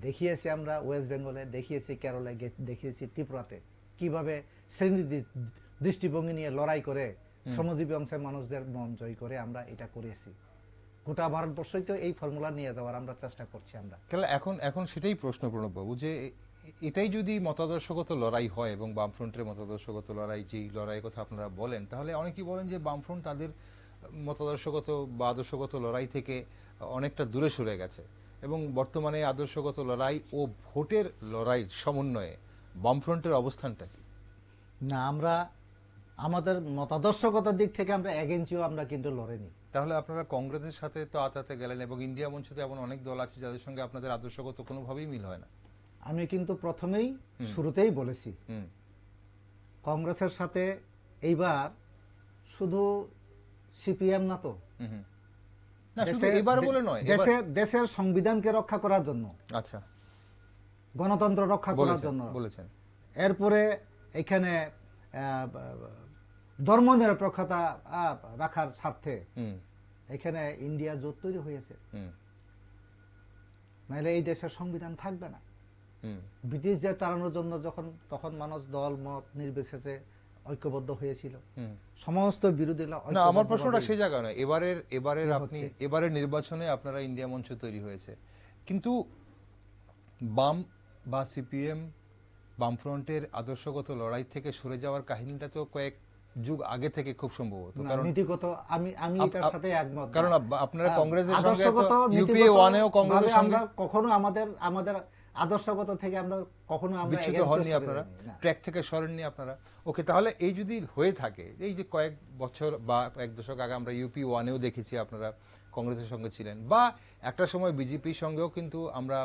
দেখিয়েছি আমরা ওয়েস্ট বেঙ্গলে, দেখিয়েছি কেরলে, দেখিয়েছি ত্রিপুরাতে, কিভাবে শ্রেণী দৃষ্টিভঙ্গি নিয়ে লড়াই করে শ্রমজীবী অংশের মানুষদের মন জয় করে আমরা এটা করেছি। গোটা ভারতবর্ষই তো এই ফর্মুলা নিয়ে যাওয়ার আমরা চেষ্টা করছি। আমরা এখন সেটাই প্রশ্ন প্রণববাবু, যে এটাই যদি মতাদর্শগত লড়াই হয় এবং বামফ্রন্টের মতাদর্শগত লড়াই, যেই লড়াইয়ের কথা আপনারা বলেন, তাহলে অনেকেই বলেন যে বামফ্রন্ট তাদের মতাদর্শগত বা আদর্শগত লড়াই থেকে অনেকটা দূরে সরে গেছে, এবং বর্তমানে আদর্শগত লড়াই ও ভোটের লড়াইয়ের সমন্বয়ে বামফ্রন্টের অবস্থানটা কি? না, আমরা আমাদের মতাদর্শগত দিক থেকে আমরা 1 ইঞ্চিও আমরা কিন্তু লড়েনি। তাহলে আপনারা কংগ্রেসের সাথে তো আতাতে গেলেন, এবং ইন্ডিয়া মঞ্চতে এমন অনেক দল আছে যাদের সঙ্গে আপনাদের আদর্শগত কোনোভাবেই মিল হয় না। আমি কিন্তু প্রথমেই শুরুতেই বলেছি, কংগ্রেসের সাথে এইবার শুধু সিপিএম না তো, দেশের সংবিধানকে রক্ষা করার জন্য, আচ্ছা, গণতন্ত্র রক্ষা করার জন্য বলেছেন। এরপরে এখানে ধর্মনিরপেক্ষতা রাখার স্বার্থে হুম, এখানে ইন্ডিয়া জোট তৈরি হয়েছে, হুম, নাহলে এই দেশের সংবিধান থাকবে না। হুম। ব্রিটিশদের তাড়ানোর জন্য তখন মানুষ দল মত নির্বিশেষে ঐক্যবদ্ধ হয়েছিল, হুম। সমস্ত বিরোধীরা না, আমার প্রশ্নটা সেই জায়গায় নয়। এবারের কি আপনি হচ্ছে? এবারের নির্বাচনে আপনারা ইন্ডিয়া মঞ্চ তৈরি হয়েছে, কিন্তু বাম বা সিপিএম বামফ্রন্টের আদর্শগত লড়াই থেকে সরে যাওয়ার কাহিনীটা তো কয়েক যুগ আগে থেকে খুব সম্ভবত, না, কারণ নীতিগত আমি এটার সাথে একমত না। কারণ আপনারা কংগ্রেসের সঙ্গে আদর্শগত ইউপিএ ওয়ানেও কংগ্রেসের নীতিগতভাবে সঙ্গে আমরা কখনো আমাদের আদর্শগত থেকে আমরা কখনো আমরা বিচ্যুত against হননি সরে আপনারা, যাইনি, না। ট্র্যাক থেকে সরেননি আপনারা। ওকে, তাহলে এই যদি হয়ে থাকে, এই যে কয়েক বছর বা এক দশক আগে আমরা ইউপি ওয়ানেও দেখেছি আপনারা কংগ্রেসের সঙ্গে ছিলেন, বা একটা সময় বিজেপির সঙ্গেও কিন্তু আমরা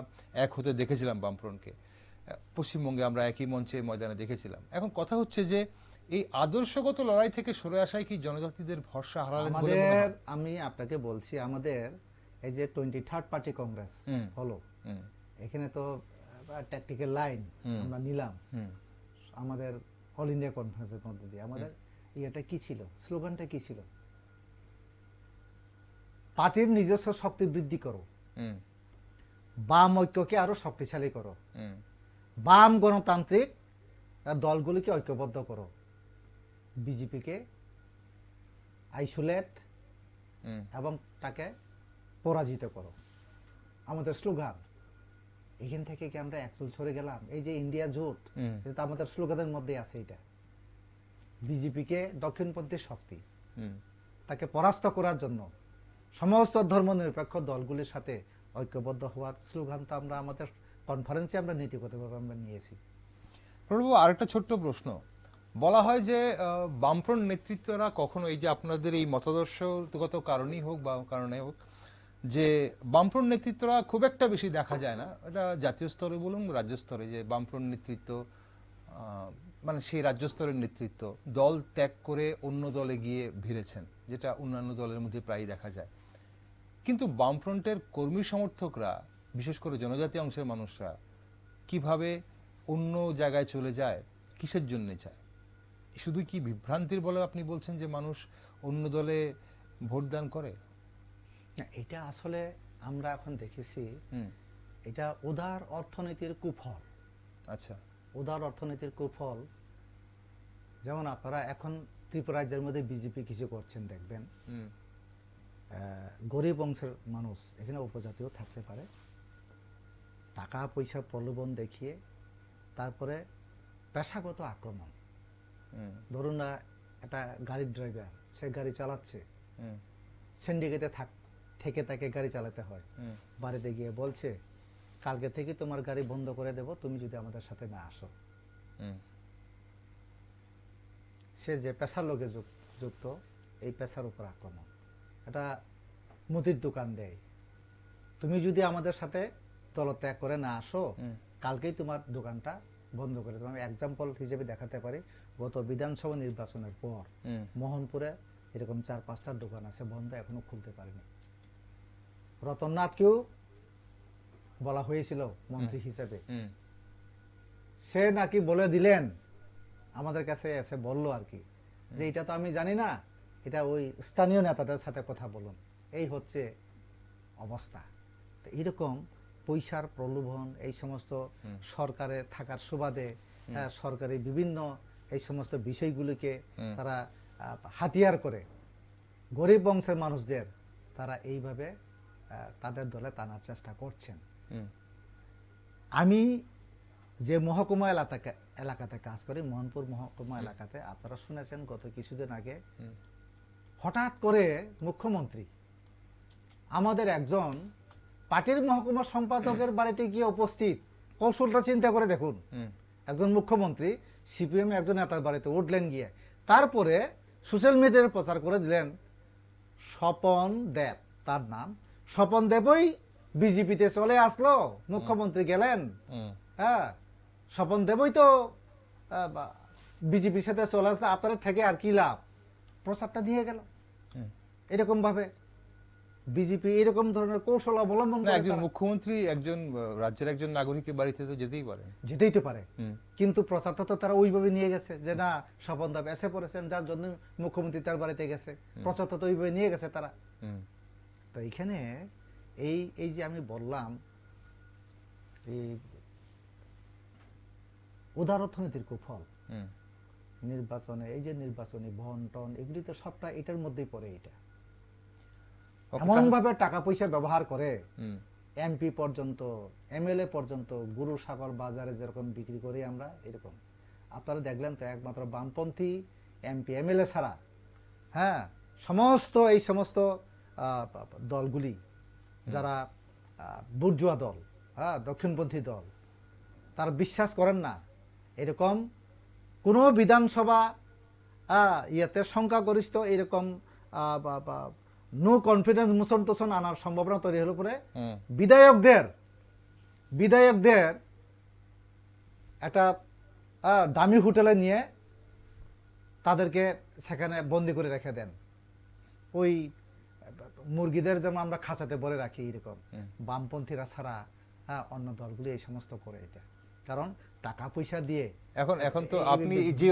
এক হতে দেখেছিলাম বামফ্রন্টকে, পশ্চিমবঙ্গে আমরা একই মঞ্চে ময়দানে দেখেছিলাম। এখন কথা হচ্ছে যে এই আদর্শগত লড়াই থেকে সরে আসায় কি জনজাতিদের ভরসা হারালেন বলে মনে হয়? আমি আপনাকে বলছি, আমাদের এই যে 23rd পার্টি কংগ্রেস হুম। হলো, হুম, এখানে তো ট্যাকটিক্যাল লাইন হুম। আমরা নিলাম হুম, আমাদের অল ইন্ডিয়া কনফারেন্সের মধ্যে দিয়ে। আমাদের ইয়েটা কি ছিল, স্লোগানটা কি ছিল? পার্টির নিজস্ব শক্তি বৃদ্ধি করো, হুম, বাম ঐক্যকে আরো শক্তিশালী করো, হুম, বাম গণতান্ত্রিক দলগুলিকে ঐক্যবদ্ধ করো, বিজেপিকে আইসোলেট হুম, এবং তাকে পরাজিত করো, আমাদের স্লোগান। এখান থেকে কি আমরা একচুল সরে গেলাম? এই যে ইন্ডিয়া জোট, হুম, এটা আমাদের স্লোগানের মধ্যে আছে। এটা বিজেপিকে দক্ষিণপন্থী শক্তি, হুম। তাকে পরাস্ত করার জন্য সমস্ত ধর্মনিরপেক্ষ দলগুলির সাথে ঐক্যবদ্ধ হওয়ার স্লোগান তো আমরা আমাদের কনফারেন্সে আমরা নীতিগতভাবে আমরা নিয়েছি। প্রভু, আরেকটা ছোট্ট প্রশ্ন। বলা হয় যে বামফ্রন্ট নেতৃত্বরা কখনো, এই যে আপনাদের এই মতাদর্শগত কারণেই হোক বা কারণে হোক, যে বামফ্রন্ট নেতৃত্বরা খুব একটা বেশি দেখা যায় না, এটা জাতীয় স্তরে বলুন রাজ্য স্তরে, যে বামফ্রন্ট নেতৃত্ব মানে সেই রাজ্য স্তরের নেতৃত্ব দল ত্যাগ করে অন্য দলে গিয়ে ভিড়েছেন, যেটা অন্যান্য দলের মধ্যে প্রায়ই দেখা যায়। কিন্তু বামফ্রন্টের কর্মী সমর্থকরা, বিশেষ করে জনজাতি অংশের মানুষরা, কিভাবে অন্য জায়গায় চলে যায়, কিসের জন্য যায়? শুধু কি বিভ্রান্তির বলে আপনি বলছেন যে মানুষ অন্য দলে ভোটদান করে? না, এটা আসলে আমরা এখন দেখেছি, হুম, এটা উদার অর্থনীতির কুফল। আচ্ছা। উদার অর্থনীতির কুফল, যেমন আপনারা এখন ত্রিপুরা রাজ্যের মধ্যে বিজেপি কিছু করছেন দেখবেন, হুম, গরিব অংশের মানুষ, এখানে উপজাতিও থাকতে পারে, টাকা পয়সা প্রলোভন দেখিয়ে তারপরে পেশাগত আক্রমণ। হুম, ধরুন না, একটা গাড়ির ড্রাইভার, সে গাড়ি চালাচ্ছে, হুম, সিন্ডিকেটে থেকে তাকে গাড়ি চালাতে হয়, হুম, বাড়িতে গিয়ে বলছে কালকে থেকে তোমার গাড়ি বন্ধ করে দেব তুমি যদি আমাদের সাথে না আসো। হুম, সে যে পেশার লোকে যুক্ত, এই পেশার উপর আক্রমণ। এটা মুদির দোকান দেয়, তুমি যদি আমাদের সাথে দলত্যাগ করে না আসো, হুম, কালকেই তোমার দোকানটা বন্ধ করে দেবো। আমি এক্সাম্পল হিসেবে দেখাতে পারি, গত বিধানসভা নির্বাচনের পর হুম, মোহনপুরে এরকম 4-5টা দোকান আছে বন্ধ, এখনো খুলতে পারেনি। রতননাথকেও বলা হয়েছিল মন্ত্রী হিসেবে, হুম, সে নাকি বলে দিলেন, আমাদের কাছে এসে বললো আর কি, যে এটা তো আমি জানি না, এটা ওই স্থানীয় নেতাদের সাথে কথা বলুন। এই হচ্ছে অবস্থা। তো এরকম পয়সার প্রলোভন, এই সমস্ত সরকারে থাকার সুবাদে সরকারি বিভিন্ন এই সমস্ত বিষয়গুলিকে তারা হাতিয়ার করে গরিব বংশের মানুষদের তারা এইভাবে তাদের দলে টানার চেষ্টা করছেন। আমি যে মহকুমা এলাকাতে কাজ করি, মোহনপুর মহকুমা এলাকাতে, আপনারা শুনেছেন গত কিছুদিন আগে হঠাৎ করে মুখ্যমন্ত্রী আমাদের একজন পার্টির মহকুমা সম্পাদকের বাড়িতে গিয়ে উপস্থিত। কৌশলটা চিন্তা করে দেখুন, একজন মুখ্যমন্ত্রী সিপিএম একজন নেতার বাড়িতে উঠলেন গিয়ে, তারপরে সোশ্যাল মিডিয়ায় প্রচার করে দিলেন স্বপন দেব, তার নাম স্বপন দেবই বিজেপিতে চলে আসলো, মুখ্যমন্ত্রী গেলেন। হ্যাঁ, স্বপন দেবই তো বিজেপির সাথে চলে আসলে, আপনারা থেকে আর কি লাভ, প্রচারটা দিয়ে গেল এরকম ভাবে। বিজেপি এরকম ধরনের কৌশল অবলম্বন না, করে একজন তারা মুখ্যমন্ত্রী একজন রাজ্যের একজন নাগরিকের বাড়িতে তো যেতেই পারেন। যেতেই তো পারে, হুম, কিন্তু প্রচারটা তো তারা ওইভাবে নিয়ে গেছে যে না স্বপন দেব এসে পড়েছেন যার জন্য মুখ্যমন্ত্রী তার বাড়িতে গেছে, প্রচারটা তো ওইভাবে নিয়ে গেছে তারা। হুম, তো এইখানে এই এই যে আমি বললাম এই উদার অর্থনীতির কুফল হুম। নির্বাচনে, এই যে নির্বাচনী বন্টন এগুলি তো সবটা এটার মধ্যেই পড়ে। এটা ওকে, এমন ভাবে টাকা পয়সা ব্যবহার করে হুম, এমপি পর্যন্ত, এমএলএ পর্যন্ত গরু ছাগল বাজারে যেরকম বিক্রি করি আমরা এরকম। আপনারা দেখলেন তো একমাত্র বামপন্থী এমপি এমএলএ ছাড়া হ্যাঁ সমস্ত এই সমস্ত দলগুলি যারা বুর্জুয়া দল, হ্যাঁ দক্ষিণপন্থী দল, তারা বিশ্বাস করেন না এরকম কোন বিধানসভা ইয়েতে সংখ্যাগরিষ্ঠ এরকম নো কনফিডেন্স মোশন টোশন আনার সম্ভাবনা তৈরি হলে পরে হুম, বিধায়কদের একটা দামি হোটেলে নিয়ে তাদেরকে সেখানে বন্দি করে রেখে দেন। ওই মুরগিদের যেমন আমরা খাঁচাতে বলে রাখি এরকম বামপন্থীরা ছাড়া অন্য দলগুলি এই সমস্ত করে। এটা কারণ টাকা পয়সা দিয়ে এখন তো আপনি যে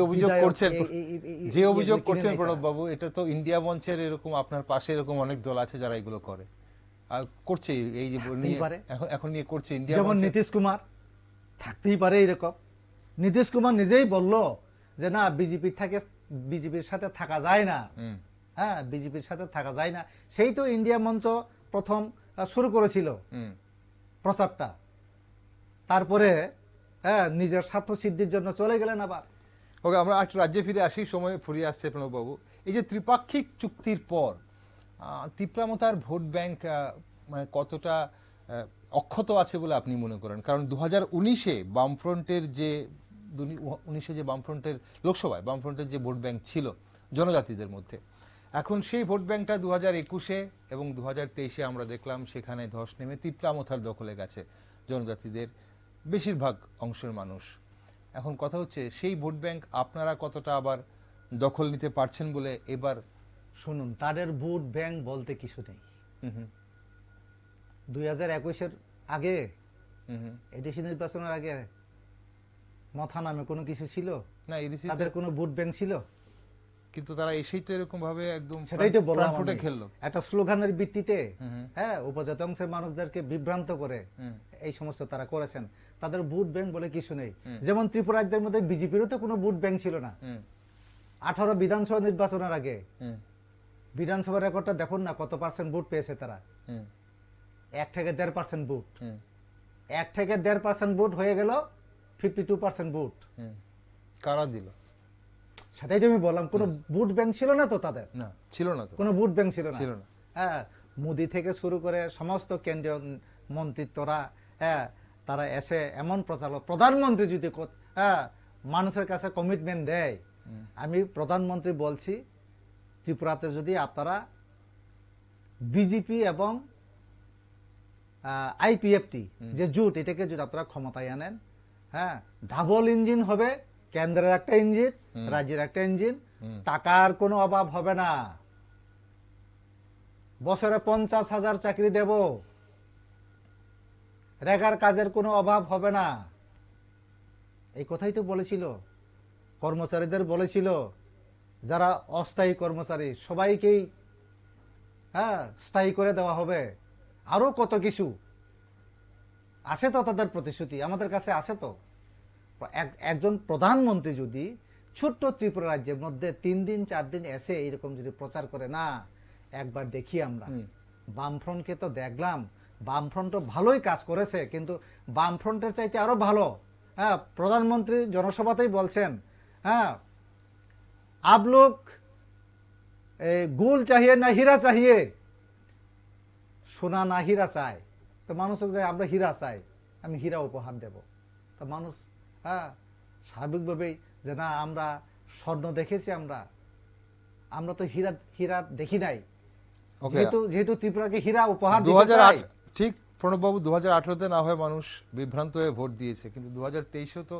অভিযোগ করছেন প্রণব বাবু, এটা তো ইন্ডিয়া মঞ্চের এরকম আপনার পাশে এরকম অনেক দল আছে যারা এগুলো করে আর করছে, এই যে এখন নিয়ে করছে ইন্ডিয়া যেমন নীতিশ কুমার থাকতেই পারে এরকম। নীতিশ কুমার নিজেই বলল যে না বিজেপির সাথে থাকা যায় না, হ্যাঁ বিজেপির সাথে থাকা যায় না। সেই তো ইন্ডিয়া মঞ্চ প্রথম শুরু করেছিল প্রচারটা, তারপরে নিজের স্বার্থ সিদ্ধির জন্য চলে গেলেন আবার। ওকে, আমরা একটু রাজ্যে ফিরে আসি, সময় ফুরিয়ে আসছে প্রণব বাবু। এই যে ত্রিপাক্ষিক চুক্তির পর তিপ্রামতার ভোট ব্যাংক মানে কতটা অক্ষত আছে বলে আপনি মনে করেন? কারণ 2019-এ বামফ্রন্টের যে লোকসভায় বামফ্রন্টের যে ভোট ব্যাংক ছিল জনজাতিদের মধ্যে, এখন সেই ভোট ব্যাংকটা 2021-এ এবং 2023-এ আমরা দেখলাম সেখানে ধস নেমে তিপ্রামথার দখলে গেছে জনজাতিদের বেশিরভাগ অংশের মানুষ। এখন কথা হচ্ছে সেই ভোট ব্যাংক আপনারা কতটা আবার দখল নিতে পারছেন বলে এবার? শুনুন, তাদের ভোট ব্যাংক বলতে কিছু নেই। 2021-এর আগে এডিসি নির্বাচনের আগে মথা নামে কোনো কিছু ছিল না, তাদের কোনো ভোট ব্যাংক ছিল? কিন্তু তারা এসেই তো এরকম ভাবে একদম সেটাই তো বললাম, ফুটে খেললো একটা স্লোগানের ভিত্তিতে উপজাত অংশের মানুষদেরকে বিভ্রান্ত করে এই সমস্ত তারা করেছেন। তাদের ভোট ব্যাংক বলে কিছু নেই। যেমন ত্রিপুরাজ্যের মধ্যে বিজেপিরও তো কোনো ভোট ব্যাংক ছিল না। 18 বিধানসভা নির্বাচনের আগে বিধানসভা রেকর্ডটা দেখুন না, কত পার্সেন্ট ভোট পেয়েছে তারা? 1 থেকে 1.5% ভোট। 1 থেকে 1.5% ভোট হয়ে গেল 52% ভোট। কারা দিল? সেটাই তো আমি বললাম, কোনো ভোট ব্যাংক ছিল না তো তাদের। না, ছিল না তো, কোনো ভোট ব্যাংক ছিল না। হ্যাঁ, মোদি থেকে শুরু করে সমস্ত কেন্দ্রীয় মন্ত্রিত্বরা তারা এসে এমন প্রধানমন্ত্রী যদি মানুষের কাছে কমিটমেন্ট দেয়, আমি প্রধানমন্ত্রী বলছি ত্রিপুরাতে যদি আপনারা বিজেপি এবং আইপিএফটি যে জোট, এটাকে যদি আপনারা ক্ষমতায় আনেন, ডাবল ইঞ্জিন হবে, কেন্দ্রের একটা ইঞ্জিন, রাজ্যের একটা ইঞ্জিন, টাকার কোনো অভাব হবে না। বছরে 50,000 চাকরি দেব, রেগার কাজের কোনো অভাব হবে না। এই কথাই তো বলেছিল। কর্মচারীদের বলেছিল যারা অস্থায়ী কর্মচারী সবাইকেই স্থায়ী করে দেওয়া হবে। আরো কত কিছু আছে তো তাদের প্রতিশ্রুতি, আমাদের কাছে আছে তো। একজন প্রধানমন্ত্রী যদি ছোট্ট ত্রিপুরা রাজ্যের মধ্যে 3 দিন 4 দিন এসে এরকম যদি প্রচার করে, না একবার দেখি আমরা বামফ্রন্টকে তো দেখলাম, বামফ্রন্ট ভালোই কাজ করেছে, কিন্তু বামফ্রন্টের চাইতে আরো ভালো। প্রধানমন্ত্রী জনসভাতেই বলছেন, आप लोग গোল চাহিয়ে না হীরা চাহিয়ে, সোনা না হীরা চায়। তো মানুষ আমরা হীরা চাই, আমি হীরা উপহার দেব। তো মানুষ স্বাভাবিকভাবেই যে না আমরা স্বর্ণ দেখেছি, আমরা তো হীরা দেখি নাই, যেহেতু ত্রিপুরাকে হীরা উপহার দিতে চাই। ঠিক প্রণববাবু, 2018-তে না হয় মানুষ বিভ্রান্ত হয়ে ভোট দিয়েছে, কিন্তু 2023-এও তো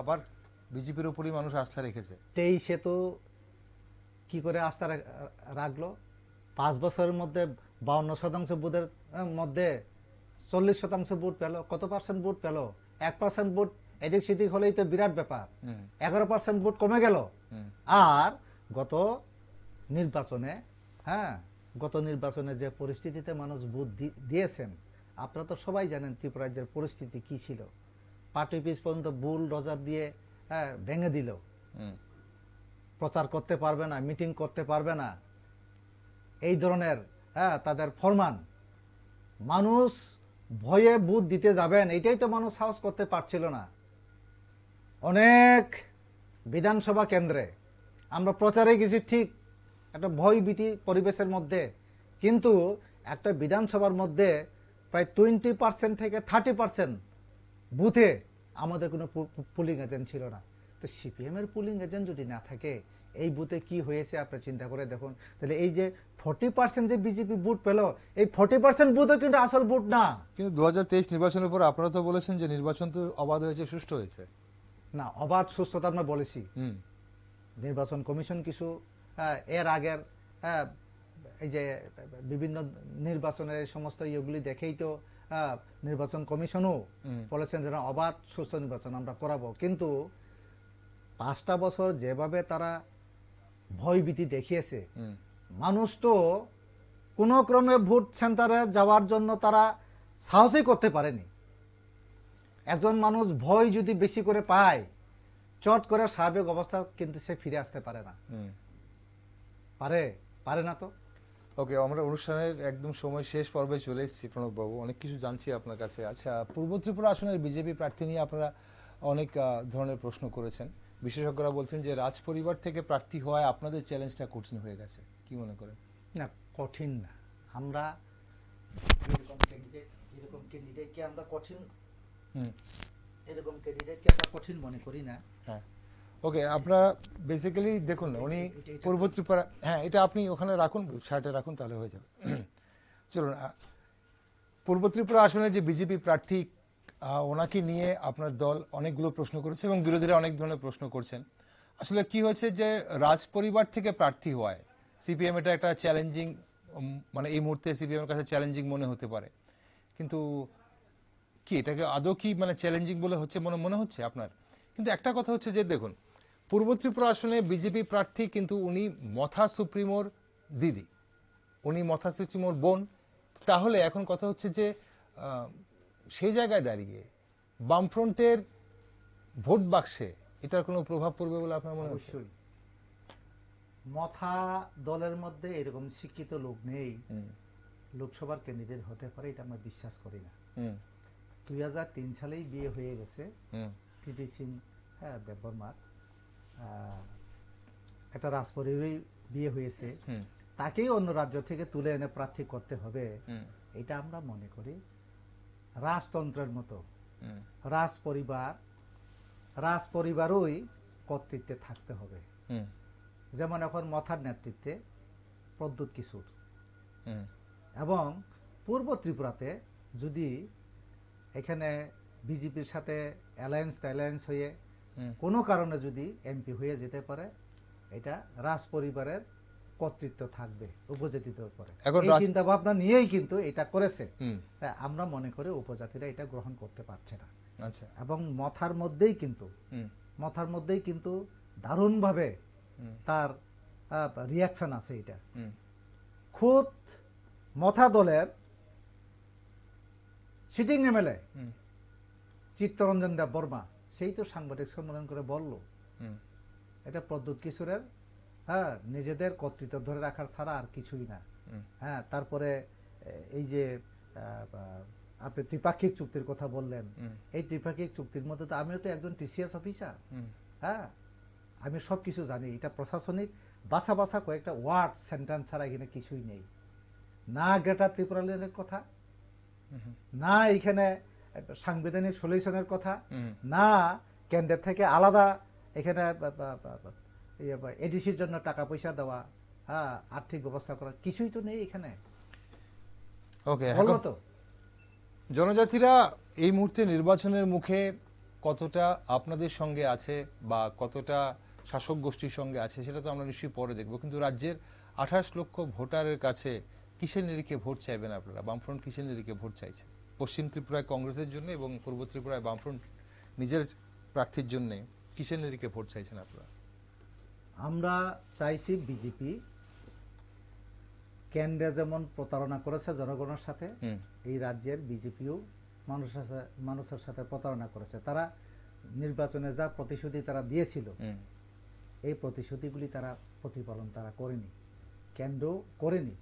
আবার বিজেপির উপরই মানুষ আস্থা রেখেছে। 23-এ তো কি করে আস্থা রাখলো? 5 বছরের মধ্যে 52% ভোটের মধ্যে 40% ভোট পেল, কত পার্সেন্ট ভোট পেল? 1% ভোট এদিক সেদিক হলেই তো বিরাট ব্যাপার। 11% ভোট কমে গেল। আর গত নির্বাচনে, হ্যাঁ, গত নির্বাচনে যে পরিস্থিতিতে মানুষ ভোট দিয়েছেন, আপনারা তো সবাই জানেন ত্রিপুরা রাজ্যের পরিস্থিতি কি ছিল। পার্টি অফিস পর্যন্ত বুল ডজার দিয়ে ভেঙে দিল, প্রচার করতে পারবে না, মিটিং করতে পারবে না, এই ধরনের তাদের ফরমান। মানুষ ভয়ে ভোট দিতে যাবেন, এটাই তো মানুষ সাহস করতে পারছিল না। অনেক বিধানসভা কেন্দ্রে আমরা প্রচারে গেছি ঠিক একটা ভয় ভীতি পরিবেশের মধ্যে, কিন্তু একটা বিধানসভার মধ্যে প্রায় 20% থেকে 30% বুথে আমাদের কোনো পুলিং এজেন্ট ছিল না। তো সিপিএম এর পুলিং এজেন্ট যদি না থাকে, এই বুথে কি হয়েছে আপনি চিন্তা করে দেখুন। তাহলে এই যে 40% যে বিজেপি ভোট পেল, এই 40% বুথও কিন্তু আসল ভোট না। কিন্তু 2023 নির্বাচনের পর আপনারা তো বলেছেন যে নির্বাচন তো অবাধ হয়েছে, সুষ্ঠু হয়েছে। না, অবাধ সুস্থতা আমরা বলেছি। নির্বাচন কমিশন কিছু এর আগের এই যে বিভিন্ন নির্বাচনের সমস্ত ইয়েগুলি দেখেই তো নির্বাচন কমিশনও বলেছেন যে অবাধ সুস্থ নির্বাচন আমরা করাবো। কিন্তু 5টা বছর যেভাবে তারা ভয়ভীতি দেখিয়েছে, মানুষ তো কোন ক্রমে ভোট সেন্টারে যাওয়ার জন্য তারা সাহসই করতে পারেনি। একজন মানুষ ভয় যদি বেশি করে পায়, চট করে স্বাভাবিক অবস্থা কিন্তু সে ফিরে আসতে পারে না। পারে না তো। ওকে, আমরা অনুষ্ঠানের একদম সময় শেষ পর্বে চলে এসেছি। প্রণব বাবু, অনেক কিছু জানছি আপনার কাছে। আচ্ছা, পূর্ব ত্রিপুরা আসনের বিজেপি প্রার্থী নিয়ে আপনারা অনেক ধরনের প্রশ্ন করেছেন। বিশেষজ্ঞরা বলছেন যে রাজ পরিবার থেকে প্রার্থী হওয়ায় আপনাদের চ্যালেঞ্জটা কঠিন হয়ে গেছে, কি মনে করেন? না, কঠিন না। আমরা এরকম ক্যান্ডিডেটকে আমরা কঠিন মনে করি না। হ্যাঁ, ওকে, আপনারা বেসিক্যালি দেখুন, উনি পূর্ব ত্রিপুরা, হ্যাঁ, এটা আপনি ওখানে রাখুন, শার্টে রাখুন, তাহলে হয়ে যাবে। চলুন, পূর্ব ত্রিপুরা আসনে যে বিজেপি প্রার্থী, ওনাকে নিয়ে আপনার দল অনেকগুলো প্রশ্ন করেছে এবং বিরোধীরা অনেক ধরনের প্রশ্ন করছেন। আসলে কি হয়েছে যে রাজ পরিবার থেকে প্রার্থী হওয়ায় সিপিএম এটা একটা চ্যালেঞ্জিং, মানে এই মুহূর্তে সিপিএম এর কাছে চ্যালেঞ্জিং মনে হতে পারে। কিন্তু কি এটাকে আদৌ কি মানে চ্যালেঞ্জিং বলে হচ্ছে মনে হচ্ছে আপনার? কিন্তু একটা কথা হচ্ছে যে দেখুন, পূর্ব ত্রিপুরা আসনে বিজেপি প্রার্থী, কিন্তু উনি মথা সুপ্রিমোর দিদি, উনি মথা সুপ্রিমোর বোন। তাহলে এখন কথা হচ্ছে যে সেই জায়গায় দাঁড়িয়ে বামফ্রন্টের ভোট বাক্সে এটার কোনো প্রভাব পড়বে বলে আপনার মনে হচ্ছে? অবশ্যই। মথা দলের মধ্যে এরকম শিক্ষিত লোক নেই লোকসভার ক্যান্ডিডেট হতে পারে, এটা আমরা বিশ্বাস করি না। 2003 সালেই বিয়ে হয়ে গেছে পিটি সিং দেববর্মার, একটা রাজপরিবারেই বিয়ে হয়েছে, তাকেই অন্য রাজ্য থেকে তুলে এনে প্রার্থী করতে হবে, এটা আমরা মনে করি রাজতন্ত্রের মতো। রাজপরিবারই কর্তৃত্বে থাকতে হবে। যেমন এখন মথার নেতৃত্বে প্রদ্যুৎ কিশোর, এবং পূর্ব ত্রিপুরাতে যদি এখানে বিজেপির সাথে অ্যালায়েন্স হয়ে কোনো কারণে যদি এমপি হয়ে যেতে পারে, এটা রাজ পরিবারের কর্তৃত্ব থাকবে উপজাতিদের উপরে। এই চিন্তা ভাবনা নিয়েই কিন্তু এটা করেছে। আমরা মনে করি উপজাতিরা এটা গ্রহণ করতে পারছে না। আচ্ছা, এবং মথার মধ্যেই কিন্তু দারুণভাবে তার রিয়াকশন আছে। এটা খুদ মথা দলের সিটিং এমএলএ চিত্তরঞ্জন দেববর্মা, সেই তো সাংবাদিক সম্মেলন করে বলল এটা প্রদ্যুৎ কিশোরের নিজেদের কর্তৃত্ব ধরে রাখার ছাড়া আর কিছুই না। তারপরে এই যে আপনি ত্রিপাক্ষিক চুক্তির কথা বললেন, এই ত্রিপাক্ষিক চুক্তির মধ্যে তো আমিও তো একজন টিসিএস অফিসার, আমি সবকিছু জানি। এটা প্রশাসনিক বাসা কয়েকটা ওয়ার্ড সেন্টেন্স ছাড়া এখানে কিছুই নেই। না গ্রেটার ত্রিপুরা লেনের কথা, না এখানে সাংবিধানিক সলিউশনের কথা, না কেন্দ্রের থেকে আলাদা এখানে এডিসির জন্য টাকা পয়সা দেওয়া, আর্থিক ব্যবস্থা করা, কিছুই তো নেই এখানে। ওকে, তো জনজাতিরা এই মুহূর্তে নির্বাচনের মুখে কতটা আপনাদের সঙ্গে আছে বা কতটা শাসক গোষ্ঠীর সঙ্গে আছে সেটা তো আমরা নিশ্চয়ই পরে দেখব। কিন্তু রাজ্যের 28 লক্ষ ভোটারের কাছে কিসের নিরিখে ভোট চাইবেন আপনারা? বামফ্রন্ট কিসের নিরিখে ভোট চাইছে? পশ্চিম ত্রিপুরায় কংগ্রেসের জন্য এবং পূর্ব ত্রিপুরায় বামফ্রন্ট নিজের প্রার্থীর জন্য কিসের নিরিখে ভোট চাইছেন আপনারা? আমরা চাইছি বিজেপি কেন্দ্রে যেমন প্রতারণা করেছে জনগণের সাথে, এই রাজ্যের বিজেপিও মানুষের সাথে প্রতারণা করেছে। তারা নির্বাচনে যা প্রতিশ্রুতি তারা দিয়েছিল, এই প্রতিশ্রুতিগুলি তারা প্রতিপালন তারা করেনি, কেন্দ্র করেনি।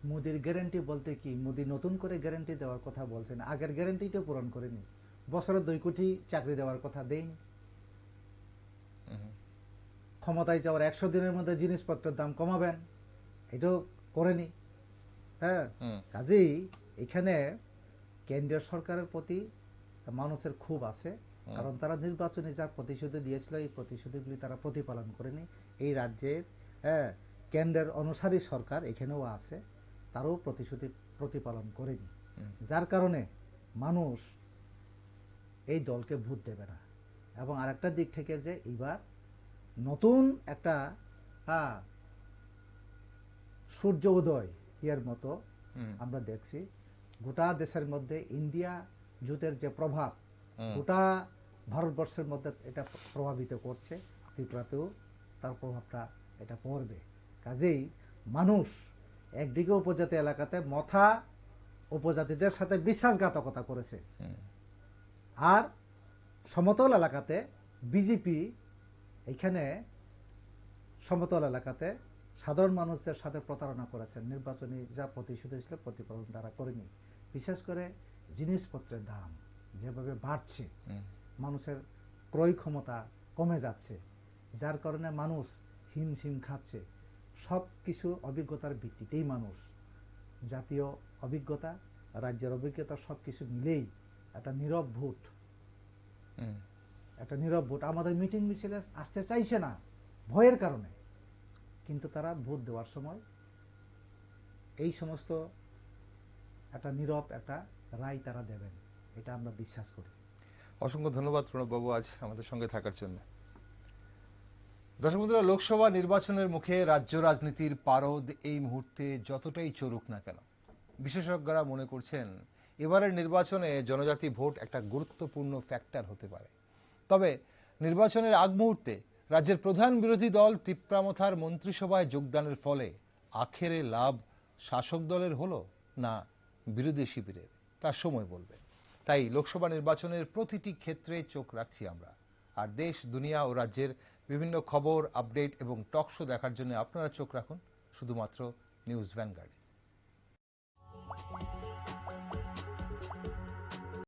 মোদির গ্যারান্টি বলতে কি, মোদি নতুন করে গ্যারান্টি দেওয়ার কথা বলছেন, আগের গ্যারান্টিটাও পূরণ করেনি। বছরে 2 কোটি চাকরি দেওয়ার কথা দেয়নি। ক্ষমতায় যাওয়ার 100 দিনের মধ্যে জিনিসপত্রের দাম কমাবেন, এটাও করেনি। হ্যাঁ, কাজেই এখানে কেন্দ্রীয় সরকারের প্রতি মানুষের ক্ষোভ আছে, কারণ তারা নির্বাচনে যা প্রতিশ্রুতি দিয়েছিল এই প্রতিশ্রুতিগুলি তারা প্রতিপালন করেনি। এই রাজ্যের কেন্দ্রের অনুসারী সরকার এখানেও আছে, তারও প্রতিশ্রুতি প্রতিপালন করেনি, যার কারণে মানুষ এই দলকে ভোট দেবে না। এবং আরেকটা দিক থেকে যে এবার নতুন একটা সূর্য উদয় এর মতো আমরা দেখছি গোটা দেশের মধ্যে। ইন্ডিয়া জোটের যে প্রভাব গোটা ভারতবর্ষের মধ্যে এটা প্রভাবিত করছে, ত্রিপুরাতেও তার প্রভাবটা এটা পড়বে। কাজেই মানুষ একদিকে উপজাতি এলাকাতে মথা উপজাতিদের সাথে বিশ্বাসঘাতকতা করেছে, আর সমতল এলাকাতে বিজেপি এখানে সমতল এলাকাতে সাধারণ মানুষদের সাথে প্রতারণা করেছেন। নির্বাচনী যা প্রতিশ্রুতি ছিল প্রতিপালন তারা করেনি। বিশেষ করে জিনিসপত্রের দাম যেভাবে বাড়ছে, মানুষের ক্রয় ক্ষমতা কমে যাচ্ছে, যার কারণে মানুষ হিমশিম খাচ্ছে। সব কিছু অভিজ্ঞতার ভিত্তিতেই মানুষ, জাতীয় অভিজ্ঞতা, রাজ্যের অভিজ্ঞতা সবকিছু মিলেই একটা নীরব ভোট, একটা নীরব ভোট। আমাদের মিটিং মিছিলে আসতে চাইছে না ভয়ের কারণে, কিন্তু তারা ভোট দেওয়ার সময় এই সমস্ত একটা নীরব একটা রায় তারা দেবেন, এটা আমরা বিশ্বাস করি। অসংখ্য ধন্যবাদ প্রণববাবু আজ আমাদের সঙ্গে থাকার জন্য। দর্শক বন্ধুরা, লোকসভা নির্বাচনের মুখে রাজ্য রাজনীতির পারদ এই মুহূর্তে যতটাই চড়ুক না কেন, বিশেষজ্ঞরা মনে করছেন এবারের নির্বাচনে জনজাতি ভোট একটা গুরুত্বপূর্ণ ফ্যাক্টর হতে পারে। তবে নির্বাচনের আগ মুহূর্তে রাজ্যের প্রধান বিরোধী দল তিপ্রামথার মন্ত্রিসভায় যোগদানের ফলে আখেরে লাভ শাসক দলের হলো না বিরোধী শিবিরের, তার সময় বলবে। তাই লোকসভা নির্বাচনের প্রতিটি ক্ষেত্রে চোখ রাখছি আমরা। আর দেশ, দুনিয়া ও রাজ্যের বিভিন্ন খবর, আপডেট এবং টক শো দেখার জন্য আপনারা চোখ রাখুন শুধুমাত্র নিউজ ভ্যানগার্ডে।